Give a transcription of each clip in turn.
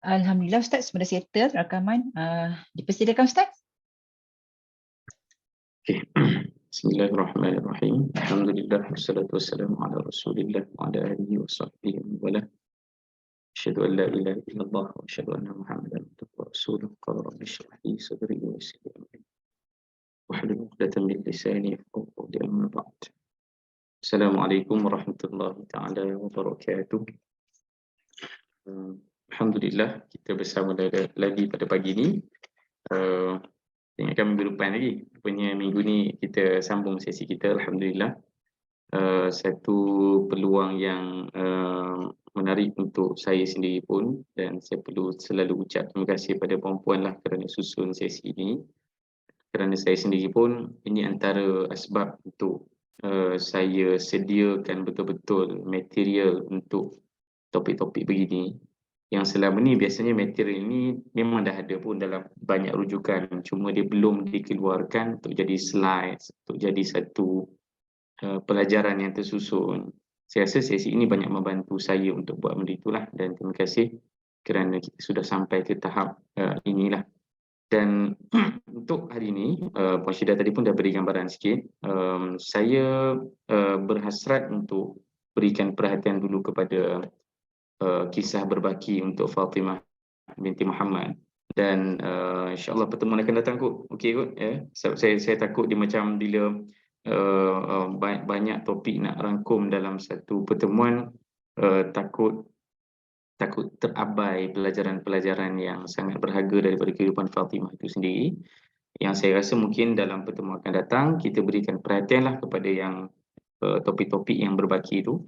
Alhamdulillah Ustaz, sudah settle rakaman. Dipersilakan Ustaz. Okay. Bismillahirrahmanirrahim. Alhamdulillah wassalatu wassalamu ala Rasulillah wa ala alihi wa sahbihi wa wala. Asyhadu an la ilaha illallah wa asyhadu anna Muhammadan abduhu wa rasuluh. Qala rabbi shrah li sadri wa yassir li amri wahlul 'uqdatam min lisani yafqahu qawli, amma ba'd. Assalamualaikum warahmatullahi taala wabarakatuh. Alhamdulillah kita bersama lagi pada pagi ni. Ingatkan minggu depan lagi. Rupanya minggu ni kita sambung sesi kita, alhamdulillah. Satu peluang yang menarik untuk saya sendiri pun, dan saya perlu selalu ucap terima kasih pada puan-puan lah kerana susun sesi ini. Kerana saya sendiri pun ini antara asbab untuk saya sediakan betul-betul material untuk topik-topik begini. Yang selama ni biasanya material ini memang dah ada pun dalam banyak rujukan, cuma dia belum dikeluarkan untuk jadi slides, untuk jadi satu pelajaran yang tersusun. Saya rasa sesi ini banyak membantu saya untuk buat benda itulah, dan terima kasih kerana kita sudah sampai ke tahap inilah. Dan untuk hari ini, Puan Syida tadi pun dah beri gambaran sikit. Saya berhasrat untuk berikan perhatian dulu kepada kisah berbaki untuk Fatimah binti Muhammad, dan insyaAllah pertemuan akan datang kot. Okey kot ya. Saya takut dia macam bila banyak topik nak rangkum dalam satu pertemuan, takut terabai pelajaran-pelajaran yang sangat berharga daripada kehidupan Fatimah itu sendiri. Yang saya rasa mungkin dalam pertemuan akan datang kita berikan perhatianlah kepada yang topik-topik yang berbaki itu.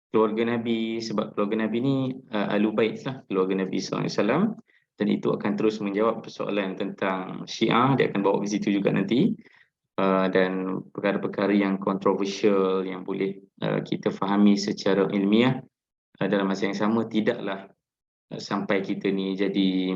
Keluarga Nabi, sebab keluarga Nabi ni Ahlul Bait lah, keluarga Nabi SAW, dan itu akan terus menjawab persoalan tentang Syiah, dia akan bawa ke situ juga nanti, dan perkara-perkara yang kontroversial yang boleh kita fahami secara ilmiah dalam masa yang sama, tidaklah sampai kita ni jadi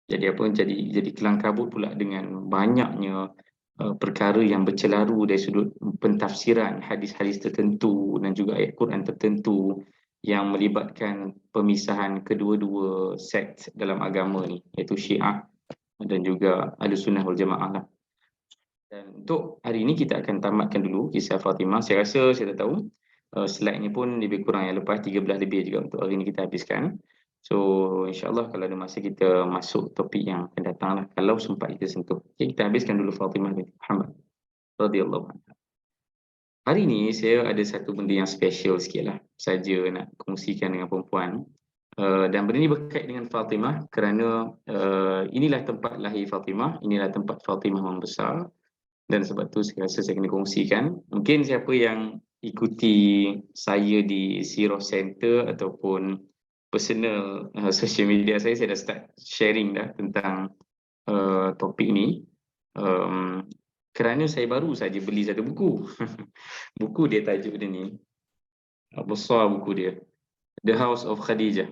jadi kelang kabut pula dengan banyaknya perkara yang bercelaru dari sudut pentafsiran hadis-hadis tertentu dan juga ayat Quran tertentu yang melibatkan pemisahan kedua-dua sekt dalam agama ni, iaitu Syiah dan juga Ahlussunnah wal Jamaah lah. Dan untuk hari ini kita akan tamatkan dulu kisah Fatimah. Saya rasa saya dah tahu slide ni pun lebih kurang yang lepas 13 lebih juga untuk hari ini kita habiskan. So insyaAllah kalau ada masa kita masuk topik yang akan datang lah, kalau sempat kita sentuh. Okay, kita habiskan dulu Fatimah binti Muhammad radhiyallahu anha. Hari ini saya ada satu benda yang special sikit lah saja nak kongsikan dengan perempuan. Dan benda ni berkait dengan Fatimah kerana inilah tempat lahir Fatimah, inilah tempat Fatimah membesar, dan sebab tu saya rasa saya kena kongsikan. Mungkin siapa yang ikuti saya di Sirah Center ataupun personal social media saya dah start sharing dah tentang topik ni, kerana saya baru saja beli satu buku. Buku dia tajuk dia ni, besar buku dia, The House of Khadijah.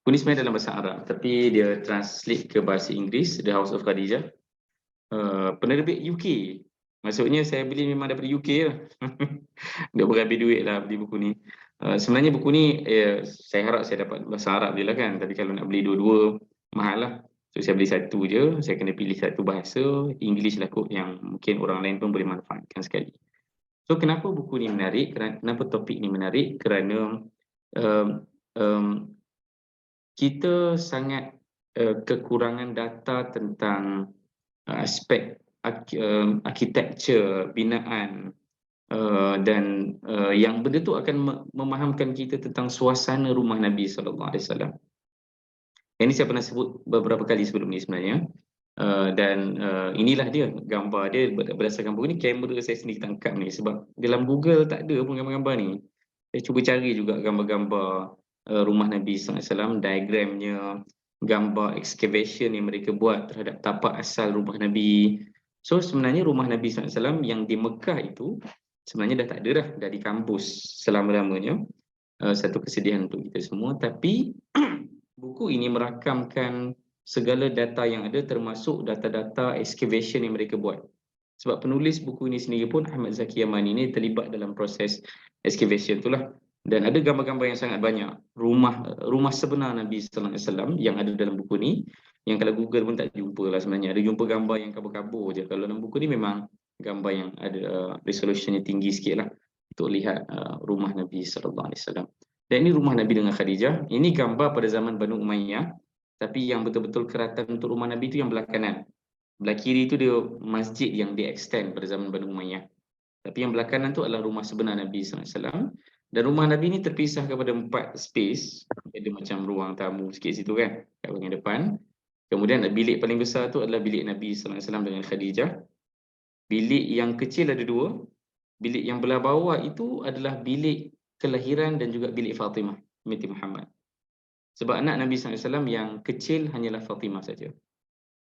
Buku ni sebenarnya dalam bahasa Arab, tapi dia translate ke bahasa Inggeris, The House of Khadijah. Penerbit UK. Maksudnya saya beli memang daripada UK lah. Dia berhabis duit lah beli buku ni. Sebenarnya buku ni saya harap saya dapat bahasa Arab je lah kan, tapi kalau nak beli dua-dua mahal lah. So saya beli satu je, saya kena pilih satu bahasa English lah kot, yang mungkin orang lain pun boleh manfaatkan sekali. So kenapa buku ni menarik, kenapa topik ni menarik? Kerana kita sangat kekurangan data tentang aspek arkitektur binaan, dan yang benda tu akan memahamkan kita tentang suasana rumah Nabi SAW. Ini saya pernah sebut beberapa kali sebelum ni sebenarnya, dan inilah dia gambar dia berdasarkan buku ni. Kamera saya sendiri tangkap ni sebab dalam Google tak ada pun gambar-gambar ni. Saya cuba cari juga gambar-gambar rumah Nabi SAW, diagramnya, gambar excavation yang mereka buat terhadap tapak asal rumah Nabi. So sebenarnya rumah Nabi SAW yang di Mekah itu sebenarnya dah tak ada dah, dah di kampus selama-lamanya. Satu kesedihan untuk kita semua, tapi buku ini merakamkan segala data yang ada, termasuk data-data excavation yang mereka buat. Sebab penulis buku ini sendiri pun, Ahmad Zaki Yamani, ini terlibat dalam proses excavation itulah. Dan ada gambar-gambar yang sangat banyak rumah sebenar Nabi sallallahu alaihi wasallam yang ada dalam buku ni, yang kalau Google pun tak jumpa lah sebenarnya. Ada jumpa gambar yang kabur-kabur je. Kalau dalam buku ni memang gambar yang ada resolusinya tinggi sikit lah untuk lihat rumah Nabi sallallahu alaihi wasallam. Dan ini rumah Nabi dengan Khadijah. Ini gambar pada zaman Banu Umayyah, tapi yang betul-betul keratan untuk rumah Nabi itu yang belah kanan. Belah kiri itu dia masjid yang dia extend pada zaman Banu Umayyah. Tapi yang belah kanan tu adalah rumah sebenar Nabi sallallahu alaihi wasallam. Dan rumah Nabi ni terpisah kepada 4 space. Ada macam ruang tamu sikit situ kan, kat bahagian depan. Kemudian bilik paling besar tu adalah bilik Nabi sallallahu alaihi wasallam dengan Khadijah. Bilik yang kecil ada 2. Bilik yang belah bawah itu adalah bilik kelahiran dan juga bilik Fatimah binti Muhammad. Sebab anak Nabi sallallahu alaihi wasallam yang kecil hanyalah Fatimah saja.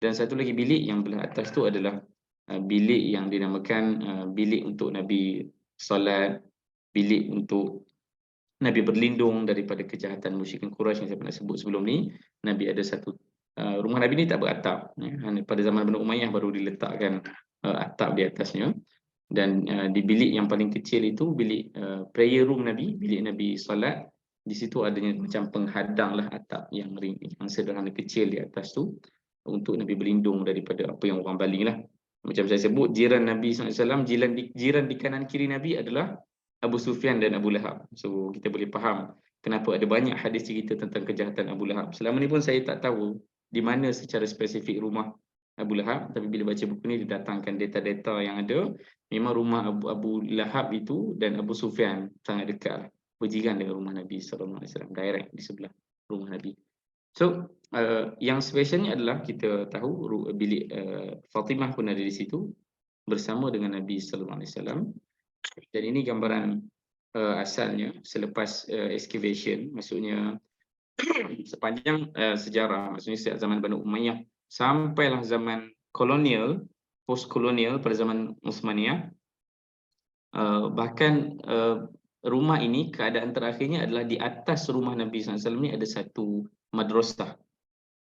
Dan satu lagi bilik yang belah atas tu adalah bilik yang dinamakan bilik untuk Nabi solat, bilik untuk Nabi berlindung daripada kejahatan musyrikin Quraisy yang saya pernah sebut sebelum ni. Nabi ada satu rumah Nabi ni tak beratap. Pada zaman Banu Umayyah baru diletakkan atap di atasnya. Dan di bilik yang paling kecil itu bilik prayer room Nabi, bilik Nabi solat. Di situ adanya macam penghadang lah atap yang sederhana kecil di atas tu untuk Nabi berlindung daripada apa yang orang baling lah. Macam saya sebut, jiran Nabi SAW, jiran di kanan kiri Nabi adalah Abu Sufyan dan Abu Lahab. So kita boleh faham kenapa ada banyak hadis cerita tentang kejahatan Abu Lahab. Selama ni pun saya tak tahu di mana secara spesifik rumah Abu Lahab, tapi bila baca buku ni didatangkan data-data yang ada, memang rumah Abu Lahab itu dan Abu Sufyan sangat dekat, berjiran dengan rumah Nabi SAW, direct di sebelah rumah Nabi. So yang specialnya adalah kita tahu bilik Fatimah pun ada di situ bersama dengan Nabi sallallahu alaihi wasallam. Dan ini gambaran asalnya selepas excavation, maksudnya sepanjang sejarah, maksudnya sejak zaman Banu Umayyah sampailah zaman kolonial, post kolonial pada zaman Uthmaniyah. Bahkan rumah ini keadaan terakhirnya adalah di atas rumah Nabi sallallahu alaihi wasallam ni ada satu madrasah.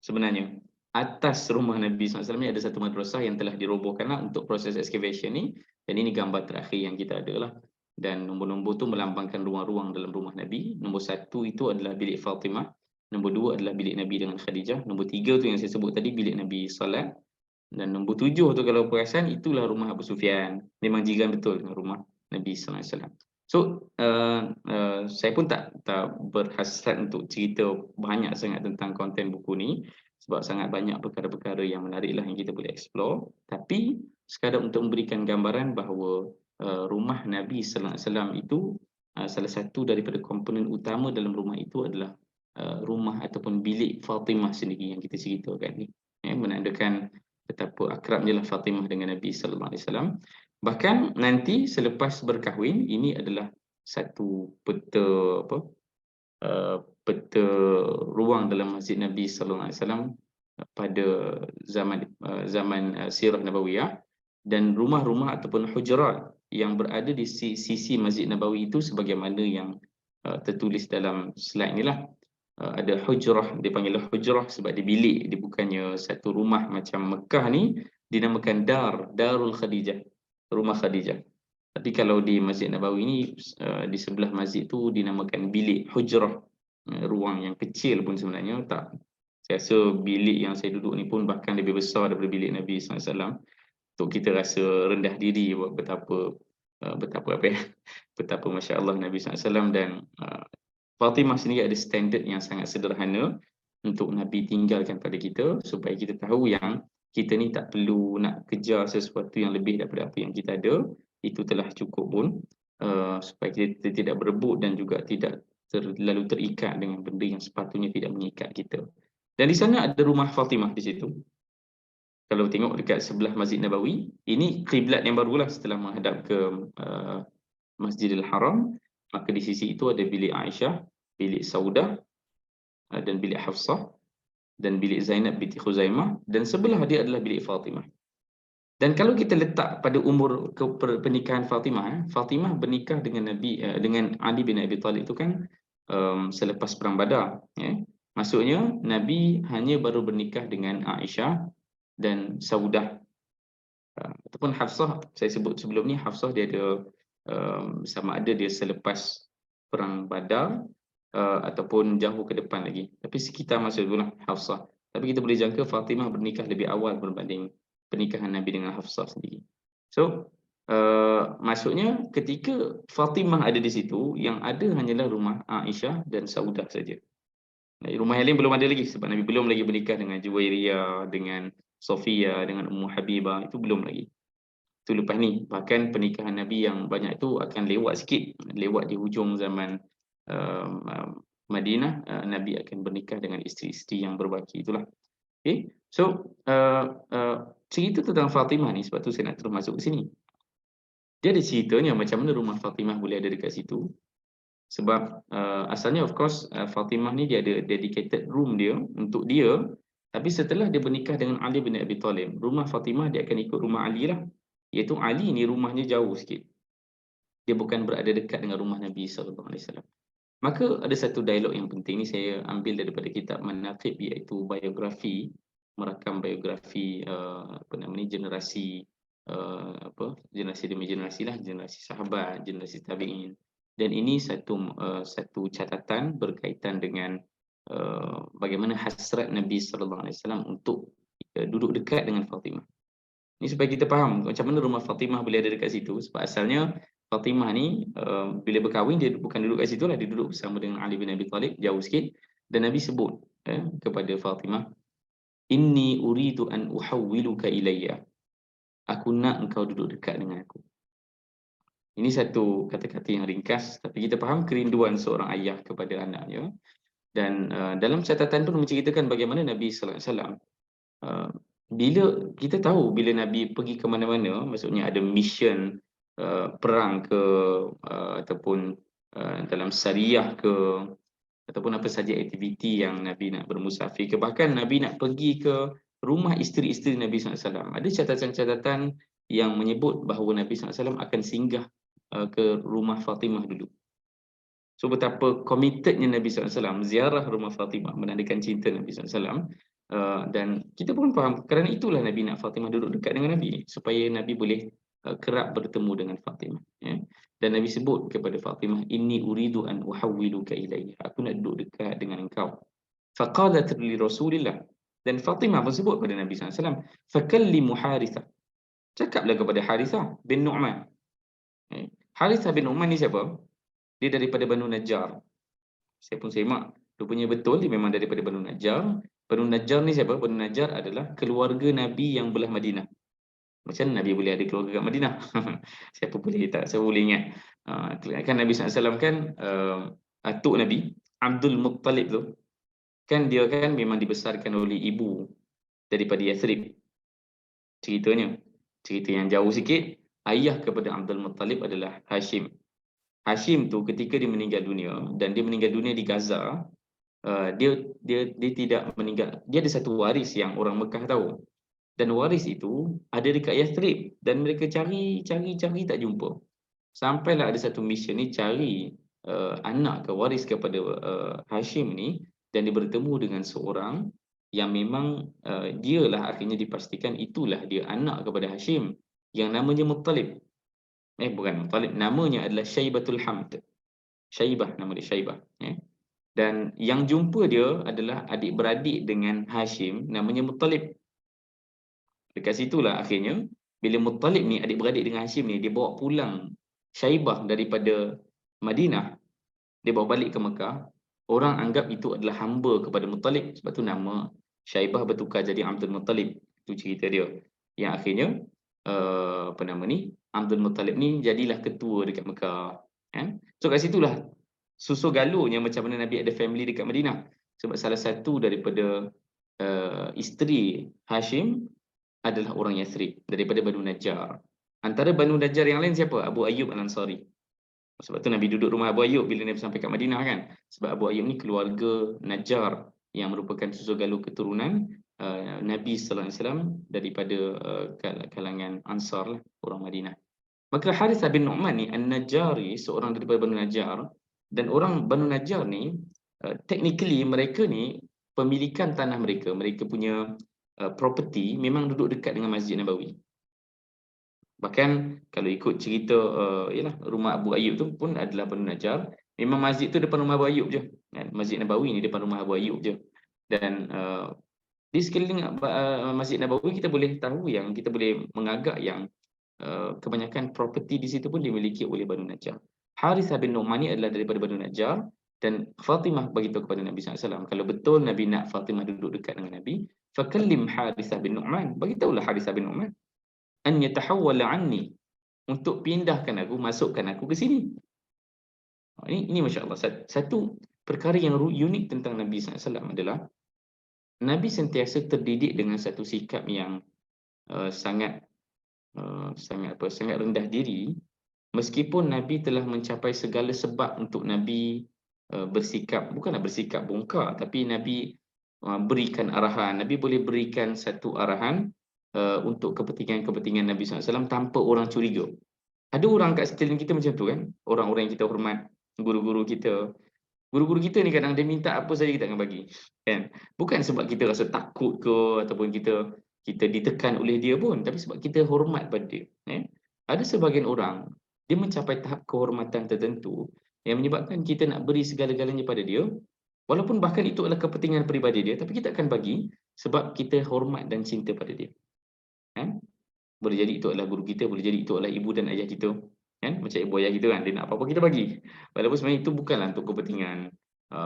Sebenarnya atas rumah Nabi SAW ni ada satu madrasah yang telah dirobohkan lah untuk proses excavation ni. Dan ini gambar terakhir yang kita ada lah. Dan nombor-nombor tu melambangkan ruang-ruang dalam rumah Nabi. Nombor 1 itu adalah bilik Fatimah. Nombor 2 adalah bilik Nabi dengan Khadijah. Nombor 3 tu yang saya sebut tadi, bilik Nabi salat. Dan nombor 7 tu kalau perasan itulah rumah Abu Sufyan. Memang jiran betul dengan rumah Nabi SAW. So saya pun tak berhasrat untuk cerita banyak sangat tentang konten buku ni, sebab sangat banyak perkara-perkara yang menarik lah yang kita boleh explore. Tapi sekadar untuk memberikan gambaran bahawa rumah Nabi sallallahu alaihi wasallam itu salah satu daripada komponen utama dalam rumah itu adalah rumah ataupun bilik Fatimah sendiri yang kita ceritakan ni. Menandakan betapa akrabnya lah Fatimah dengan Nabi sallallahu alaihi wasallam. Bahkan nanti selepas berkahwin, ini adalah satu peta peta ruang dalam Masjid Nabi sallallahu alaihi wasallam pada zaman Sirah Nabawiyah. Dan rumah-rumah ataupun hujurat yang berada di sisi Masjid Nabawi itu sebagaimana yang tertulis dalam slide inilah. Ada hujrah, dipanggil hujrah sebab di bilik, dia bukannya satu rumah macam Mekah ni dinamakan Darul Khadijah, rumah Khadijah. Tapi kalau di Masjid Nabawi ini di sebelah masjid tu dinamakan bilik hujrah, ruang yang kecil pun sebenarnya tak. Saya rasa bilik yang saya duduk ni pun bahkan lebih besar daripada bilik Nabi SAW. Untuk kita rasa rendah diri betapa Masya Allah Nabi SAW. Dan Fatimah sendiri ada standard yang sangat sederhana untuk Nabi tinggalkan pada kita, supaya kita tahu yang kita ni tak perlu nak kejar sesuatu yang lebih daripada apa yang kita ada. Itu telah cukup pun, supaya kita tidak berebut dan juga tidak terlalu terikat dengan benda yang sepatutnya tidak mengikat kita. Dan di sana ada rumah Fatimah di situ. Kalau tengok dekat sebelah Masjid Nabawi, ini kiblat yang barulah setelah menghadap ke Masjidil Haram. Maka di sisi itu ada bilik Aisyah, bilik Saudah, dan bilik Hafsah, dan bilik Zainab binti Khuzaimah, dan sebelah dia adalah bilik Fatimah. Dan kalau kita letak pada umur pernikahan Fatimah, Fatimah bernikah dengan Ali bin Abi Talib itu kan selepas perang Badar. Maksudnya Nabi hanya baru bernikah dengan Aisyah dan Saudah, ataupun Hafsah. Saya sebut sebelum ni Hafsah dia ada sama ada dia selepas perang Badar ataupun jauh ke depan lagi. Tapi sekitar masa itulah Hafsah. Tapi kita boleh jangka Fatimah bernikah lebih awal berbanding pernikahan Nabi dengan Hafsah sendiri. So, maksudnya ketika Fatimah ada di situ, yang ada hanyalah rumah Aisyah dan Saudah saja. Rumah yang lain belum ada lagi sebab Nabi belum lagi bernikah dengan Juwairiyah, dengan Sofia, dengan Ummu Habibah, itu belum lagi. Itu lepas ni. Bahkan pernikahan Nabi yang banyak itu akan lewat sikit, lewat di hujung zaman Madinah, Nabi akan bernikah dengan isteri-isteri yang berbaki itulah. Okay. So, cerita tentang Fatimah ni, sebab tu saya nak terus masuk ke sini. Dia ada ceritanya macam mana rumah Fatimah boleh ada dekat situ. Sebab asalnya of course Fatimah ni dia ada dedicated room dia untuk dia, tapi setelah dia bernikah dengan Ali bin Abi Talib, rumah Fatimah dia akan ikut rumah Ali lah. Iaitu Ali ni rumahnya jauh sikit. Dia bukan berada dekat dengan rumah Nabi sallallahu alaihi wasallam. Maka ada satu dialog yang penting ni saya ambil daripada kitab Manaqib, iaitu biografi, merakam biografi generasi generasi demi generasi lah, generasi sahabat, generasi tabi'in. Dan ini satu catatan berkaitan dengan bagaimana hasrat Nabi sallallahu alaihi wasallam untuk duduk dekat dengan Fatimah. Ini supaya kita faham macam mana rumah Fatimah boleh ada dekat situ. Sebab asalnya Fatimah ni bila berkahwin dia bukan duduk kat situ lah, dia duduk bersama dengan Ali bin Abi Talib jauh sikit. Dan Nabi sebut kepada Fatimah, inni uridu an uhawwiluka ilayya. Aku nak engkau duduk dekat dengan aku. Ini satu kata-kata yang ringkas, tapi kita faham kerinduan seorang ayah kepada anaknya. Dan dalam catatan pun menceritakan bagaimana Nabi sallallahu alaihi wasallam bila kita tahu bila Nabi pergi ke mana-mana, maksudnya ada mission perang ke ataupun dalam syariah ke, ataupun apa saja aktiviti yang Nabi nak bermusafir ke, bahkan Nabi nak pergi ke rumah isteri-isteri Nabi SAW, ada catatan-catatan yang menyebut bahawa Nabi SAW akan singgah ke rumah Fatimah dulu. So betapa committednya Nabi SAW ziarah rumah Fatimah, menandakan cinta Nabi SAW. Dan kita pun faham kerana itulah Nabi nak Fatimah duduk dekat dengan Nabi, supaya Nabi boleh kerap bertemu dengan Fatimah, ya. Dan Nabi sebut kepada Fatimah, inni uridu an uhawwiluka ilayya, aku nak duduk dekat dengan engkau. Faqalat li Rasulillah, dan Fatimah pun sebut pada Nabi SAW, fakallimu Harithah, cakaplah kepada Harithah bin Nu'man. Harithah bin Nu'man ni siapa? Dia daripada Banu Najjar. Saya pun semak, rupanya betul dia memang daripada Banu Najjar. Banu Najjar ni siapa? Banu Najjar adalah keluarga Nabi yang belah Madinah. Macam mana Nabi boleh ada keluarga kat Madinah? Siapa boleh ingat. Kan Nabi SAW kan atuk Nabi, Abdul Muttalib tu, kan dia kan memang dibesarkan oleh ibu daripada Yathrib. Cerita yang jauh sikit, ayah kepada Abdul Muttalib adalah Hashim. Hashim tu ketika dia meninggal dunia, dan dia meninggal dunia di Gaza, dia tidak meninggal. Dia ada satu waris yang orang Mekah tahu. Dan waris itu ada dekat Yathrib, dan mereka cari tak jumpa. Sampailah ada satu mission ni cari anak ke waris kepada Hashim ni, dan dia bertemu dengan seorang yang memang dialah akhirnya dipastikan itulah dia anak kepada Hashim, yang namanya Muttalib. Bukan Muttalib, namanya adalah Syaibatul Hamd. Syaibah, nama dia Syaibah, ya. Dan yang jumpa dia adalah adik-beradik dengan Hashim, namanya Muttalib. Dekat situlah akhirnya bila Muttalib ni adik-beradik dengan Hashim ni, dia bawa pulang Syaibah daripada Madinah, dia bawa balik ke Mekah. Orang anggap itu adalah hamba kepada Muttalib, sebab tu nama Syaibah bertukar jadi Abdul Muttalib. Itu cerita dia. Yang akhirnya Abdul Muttalib ni jadilah ketua dekat Mekah, kan? So kat situlah susu galuhnya macam mana Nabi ada family dekat Madinah. Sebab salah satu daripada isteri Hashim adalah orang Yathrib daripada Banu Najjar. Antara Banu Najjar yang lain siapa? Abu Ayyub Al-Ansari. Sebab tu Nabi duduk rumah Abu Ayyub bila Nabi sampai kat Madinah, kan? Sebab Abu Ayyub ni keluarga Najjar yang merupakan susu galuh keturunan Nabi sallallahu alaihi wasallam daripada kalangan Ansar lah, orang Madinah. Maka Harithah bin Nu'man ni An-Najjari, seorang daripada Banu Najjar, dan orang Banu Najjar ni technically mereka ni pemilikan tanah mereka punya property memang duduk dekat dengan Masjid Nabawi. Bahkan kalau ikut cerita rumah Abu Ayyub tu pun adalah Banu Najjar, Memang masjid tu depan rumah Abu Ayyub je. Kan? Masjid Nabawi ni depan rumah Abu Ayyub je. Dan di sekeliling Masjid Nabawi kita boleh tahu yang kita boleh mengagak yang kebanyakan properti di situ pun dimiliki oleh Banu Najjar. Harithah bin Nu'man ni adalah daripada Banu Najjar dan Fatimah beritahu kepada Nabi SAW, kalau betul Nabi nak Fatimah duduk dekat dengan Nabi, fakallim Harithah bin Nu'man, beritahulah Harithah bin Nu'man an yatahawwala anni, untuk pindahkan aku, masukkan aku ke sini. Ini masya-Allah satu perkara yang unik tentang Nabi SAW adalah Nabi sentiasa terdidik dengan satu sikap yang sangat rendah diri, meskipun Nabi telah mencapai segala sebab untuk Nabi bersikap, bukanlah bersikap bongkar, tapi Nabi berikan arahan. Nabi boleh berikan satu arahan untuk kepentingan Nabi SAW tanpa orang curiga. Ada orang kat sekeliling kita macam tu kan, orang-orang yang kita hormat, guru-guru kita. Guru-guru kita ni kadang dia minta apa saja kita akan bagi, kan? Bukan sebab kita rasa takut ke ataupun kita ditekan oleh dia pun, tapi sebab kita hormat pada dia. Ada sebahagian orang dia mencapai tahap kehormatan tertentu yang menyebabkan kita nak beri segala-galanya pada dia, walaupun bahkan itu adalah kepentingan peribadi dia, tapi kita akan bagi sebab kita hormat dan cinta pada dia. Boleh jadi itu adalah guru kita, boleh jadi itu adalah ibu dan ayah kita. Kan? Macam ibu ayah kita kan, dia nak apa-apa kita bagi. Walaupun sebenarnya itu bukanlah untuk kepentingan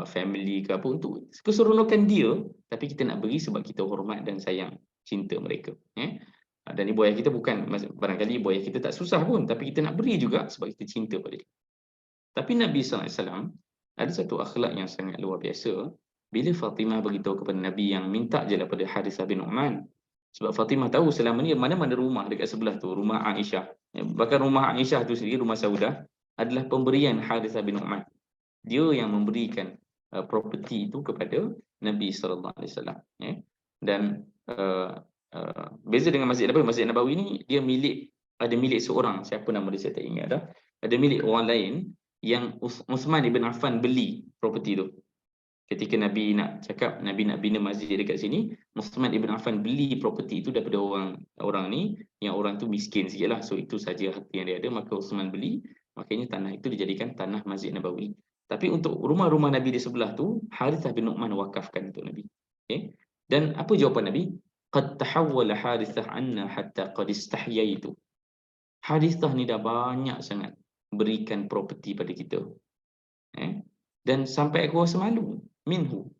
family ke apa, untuk keseronokan dia, tapi kita nak beri sebab kita hormat dan sayang, cinta mereka. Dan ibu ayah kita bukan, barangkali ibu ayah kita tak susah pun, tapi kita nak beri juga sebab kita cinta pada dia. Tapi Nabi SAW ada satu akhlak yang sangat luar biasa. Bila Fatimah beritahu kepada Nabi yang minta je daripada Harithah bin Nu'man, sebab Fatimah tahu selama ni mana-mana rumah dekat sebelah tu, rumah Aisyah. Bahkan rumah Aisyah tu sendiri, rumah Saudah, adalah pemberian Harithah bin Nu'man. Dia yang memberikan properti itu kepada Nabi SAW. Dan beza dengan Masjid Nabawi. Masjid Nabawi ni dia ada milik seorang, siapa nama dia saya tak ingat dah. Ada milik orang lain yang Uthman ibn Affan beli properti tu. Ketika Nabi nak bina masjid dekat sini, Uthman ibn Affan beli properti itu daripada orang ni, yang orang tu miskin sikitlah. So itu saja harta yang dia ada, maka Uthman beli, makanya tanah itu dijadikan tanah Masjid Nabawi. Tapi untuk rumah-rumah Nabi di sebelah tu, Harithah bin Nu'man wakafkan untuk Nabi. Dan apa jawapan Nabi? Qad tahawwala Harithah anna hatta qad istahyaitu. Harithah ni dah banyak sangat berikan properti pada kita. Dan sampai aku rasa malu minhu.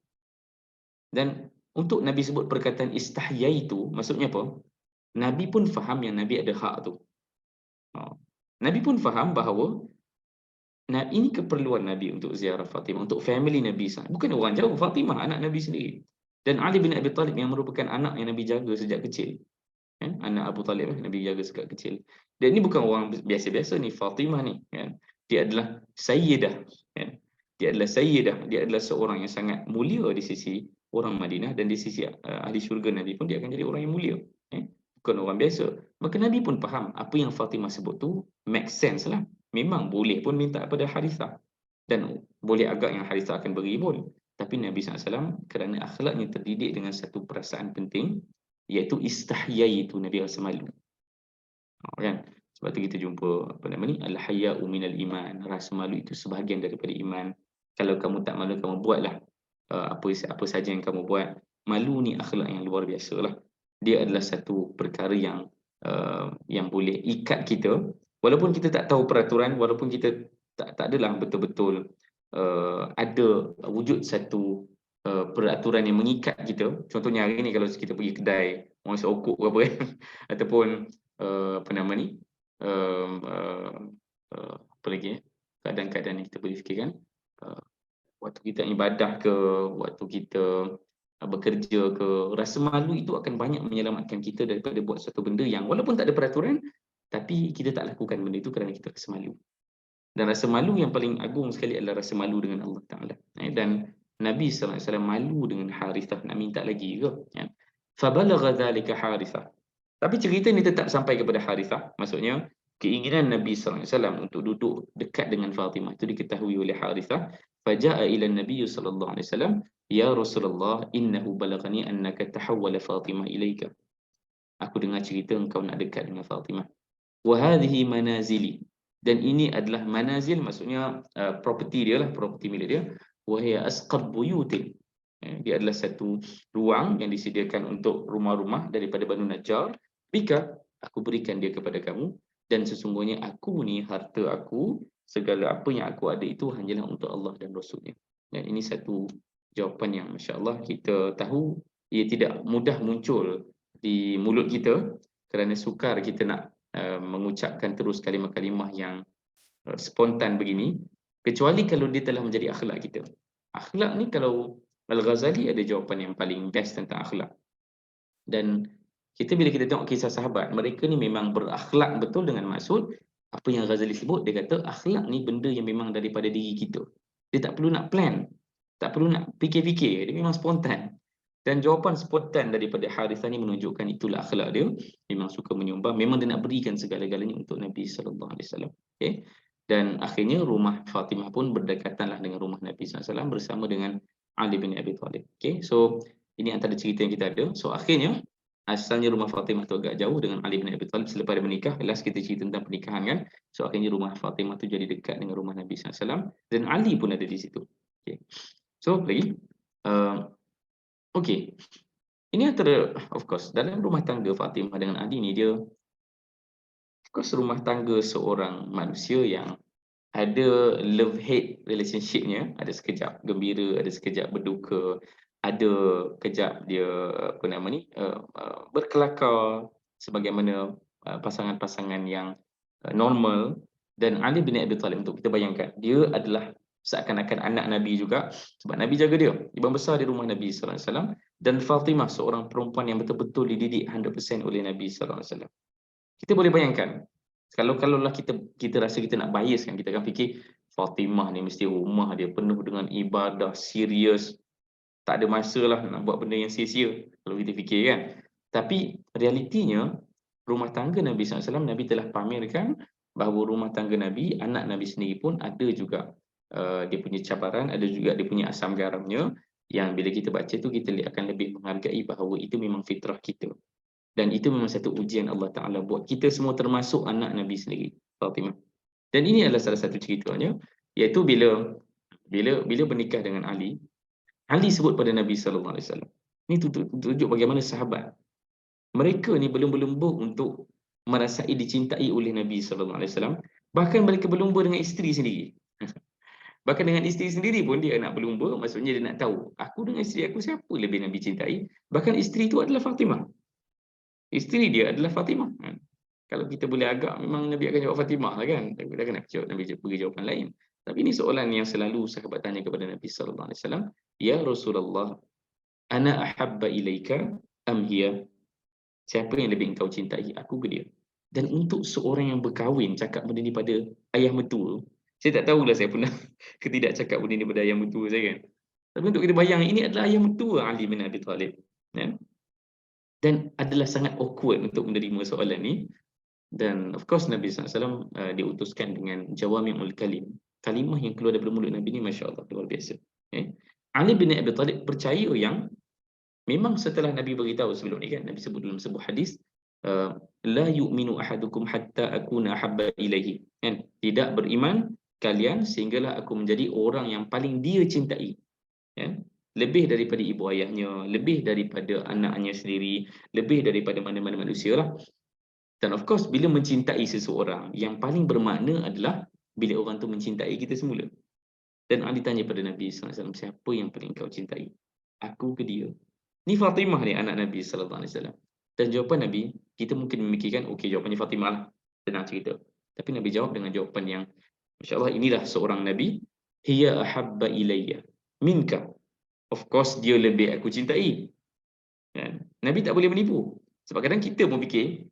Dan untuk Nabi sebut perkataan istahyaitu, maksudnya apa? Nabi pun faham yang Nabi ada hak tu. Nabi pun faham bahawa ini keperluan Nabi untuk ziarah Fatimah, untuk family Nabi. Bukan orang jauh, Fatimah anak Nabi sendiri. Dan Ali bin Abi Talib yang merupakan anak yang Nabi jaga sejak kecil. Anak Abu Talib Nabi jaga sejak kecil. Dan ini bukan orang biasa-biasa ni, Fatimah ni. Dia adalah Sayyidah. Dia adalah Sayyidah, dia adalah seorang yang sangat mulia di sisi orang Madinah, dan di sisi ahli syurga Nabi pun dia akan jadi orang yang mulia. Bukan orang biasa. Maka Nabi pun faham apa yang Fatimah sebut tu make sense lah. Memang boleh pun minta pada Harithah. Dan boleh agak yang Harithah akan beri pun. Tapi Nabi SAW kerana akhlaknya terdidik dengan satu perasaan penting, iaitu istahyaitu, Nabi rasa malu. Kan? Sebab tu kita jumpa al-haya'u minal iman. Rasa malu itu sebahagian daripada iman. Kalau kamu tak malu, kamu buatlah apa saja yang kamu buat. Malu ni akhlak yang luar biasa lah. Dia adalah satu perkara yang boleh ikat kita, walaupun kita tak tahu peraturan, walaupun kita tak adalah betul-betul ada wujud satu peraturan yang mengikat kita. Contohnya hari ni kalau kita pergi kedai, orang sokok ke apa kan, ataupun apa lagi keadaan-keadaan yang kita boleh fikirkan, waktu kita ibadah ke, waktu kita bekerja ke, rasa malu itu akan banyak menyelamatkan kita daripada buat satu benda yang walaupun tak ada peraturan, tapi kita tak lakukan benda itu kerana kita rasa malu. Dan rasa malu yang paling agung sekali adalah rasa malu dengan Allah Ta'ala. Dan Nabi SAW malu dengan Harithah, nak minta lagi ke? Fabalagha dhalika Harithah. Tapi cerita ni tetap sampai kepada Harithah, maksudnya keinginan Nabi SAW untuk duduk dekat dengan Fatimah itu diketahui oleh Harithah. Faja'a ila Nabi SAW, ya Rasulullah, innahu balaghani annaka tahawwala Fatimah ilaika. Aku dengar cerita engkau nak dekat dengan Fatimah. Wa hadhihi manazili. Dan ini adalah manazil, maksudnya property dia lah, property milik dia. Wahia asqab buyutin. Dia adalah satu ruang yang disediakan untuk rumah-rumah daripada Banu Najjar. Bika, aku berikan dia kepada kamu. Dan sesungguhnya aku ni, harta aku, segala apa yang aku ada itu hanyalah untuk Allah dan Rasulnya. Dan ini satu jawapan yang Masya Allah kita tahu ia tidak mudah muncul di mulut kita, kerana sukar kita nak mengucapkan terus kalimah-kalimah yang spontan begini, kecuali kalau dia telah menjadi akhlak kita. Akhlak ni, kalau Al-Ghazali ada jawapan yang paling best tentang akhlak. Dan kita bila kita tengok kisah sahabat, mereka ni memang berakhlak betul, dengan maksud apa yang Ghazali sebut. Dia kata akhlak ni benda yang memang daripada diri kita. Dia tak perlu nak plan, tak perlu nak fikir-fikir, dia memang spontan. Dan jawapan spontan daripada Harithah ni menunjukkan itulah akhlak dia. Memang suka menyumbang, memang dia nak berikan segala-galanya untuk Nabi sallallahu alaihi wasallam. Okey. Dan akhirnya rumah Fatimah pun berdekatanlah dengan rumah Nabi sallallahu alaihi wasallam bersama dengan Ali bin Abi Thalib. Okey. So ini antara cerita yang kita ada. So akhirnya asalnya rumah Fatimah tu agak jauh dengan Ali bin Abi Thalib selepas dia menikah. Last kita cerita tentang pernikahan kan. So akhirnya rumah Fatimah tu jadi dekat dengan rumah Nabi sallallahu alaihi wasallam, dan Ali pun ada di situ. Okey. So lagi okey. Ini antara, of course, dalam rumah tangga Fatimah dengan Ali ni, dia of course rumah tangga seorang manusia yang ada love-hate relationship-nya. Ada sekejap gembira, ada sekejap berduka, ada kejap dia apa nama ni berkelakar sebagaimana pasangan-pasangan yang normal. Dan Ali bin Abi Thalib, untuk kita bayangkan, dia adalah seakan-akan anak Nabi juga, sebab Nabi jaga dia, besar di rumah Nabi sallallahu alaihi wasallam. Dan Fatimah seorang perempuan yang betul-betul dididik 100% oleh Nabi sallallahu alaihi wasallam. Kita boleh bayangkan, kalaulah kita rasa kita nak bias kan, kita akan fikir Fatimah ni mesti rumah dia penuh dengan ibadah serius, tak ada masa lah nak buat benda yang sia-sia kalau kita fikir kan. Tapi realitinya, rumah tangga Nabi SAW, Nabi telah pamerkan bahawa rumah tangga Nabi, anak Nabi sendiri pun ada juga dia punya cabaran, ada juga dia punya asam garamnya, yang bila kita baca tu kita akan lebih menghargai bahawa itu memang fitrah kita. Dan itu memang satu ujian Allah Ta'ala buat kita semua, termasuk anak Nabi sendiri, Fatimah. Dan ini adalah salah satu ceritanya, iaitu bila bernikah dengan Ali, Ali sebut pada Nabi sallallahu alaihi wasallam. Ini tunjuk bagaimana sahabat. Mereka ni belum berlumba untuk merasai dicintai oleh Nabi sallallahu alaihi wasallam. Bahkan mereka berlumba dengan isteri sendiri. Bahkan dengan isteri sendiri pun dia nak berlumba, maksudnya dia nak tahu, aku dengan isteri aku siapa lebih Nabi cintai. Bahkan isteri itu adalah Fatimah. Isteri dia adalah Fatimah. Kalau kita boleh agak, memang Nabi akan jawab Fatimah lah kan. Tapi dah kena Nabi beri jawapan lain. Tapi ini soalan yang selalu sahabat tanya kepada Nabi sallallahu alaihi wasallam, ya Rasulullah, ana ahabba ilaika am hiya? Siapa yang lebih engkau cintai, aku ke dia? Dan untuk seorang yang berkahwin cakap benda ni pada ayah mertua, saya tak tahulah saya pernah ke tidak cakap benda ni pada ayah mertua saya kan. Tapi untuk kita bayang, ini adalah ayah mertua Ali bin Abi Thalib. Ya? Dan adalah sangat awkward untuk menerima soalan ni. Dan of course Nabi SAW diutuskan dengan jawami'ul kalim. Kalimah yang keluar daripada mulut Nabi ni, Masya Allah, luar biasa. Okay? Ali bin Abi Thalib percaya yang memang setelah Nabi beritahu sebelum ni kan, Nabi sebut dalam sebuah hadis, la yu'minu ahadukum hatta akuna ahabba ilaihi. Kan? Tidak beriman kalian sehinggalah aku menjadi orang yang paling dia cintai. Kan? Lebih daripada ibu ayahnya, lebih daripada anaknya sendiri, lebih daripada mana-mana manusia lah. Dan of course, bila mencintai seseorang, yang paling bermakna adalah bila orang tu mencintai kita semula. Dan Ali tanya pada Nabi SAW, siapa yang paling kau cintai? Aku ke dia? Ni Fatimah ni, anak Nabi SAW. Dan jawapan Nabi, kita mungkin memikirkan, okey, jawapannya Fatimah lah, senang cerita. Tapi Nabi jawab dengan jawapan yang, Masya Allah, inilah seorang Nabi, hiya ahabba ilayya minka. Of course, dia lebih aku cintai. Kan? Nabi tak boleh menipu. Sebab kadang kita pun fikir,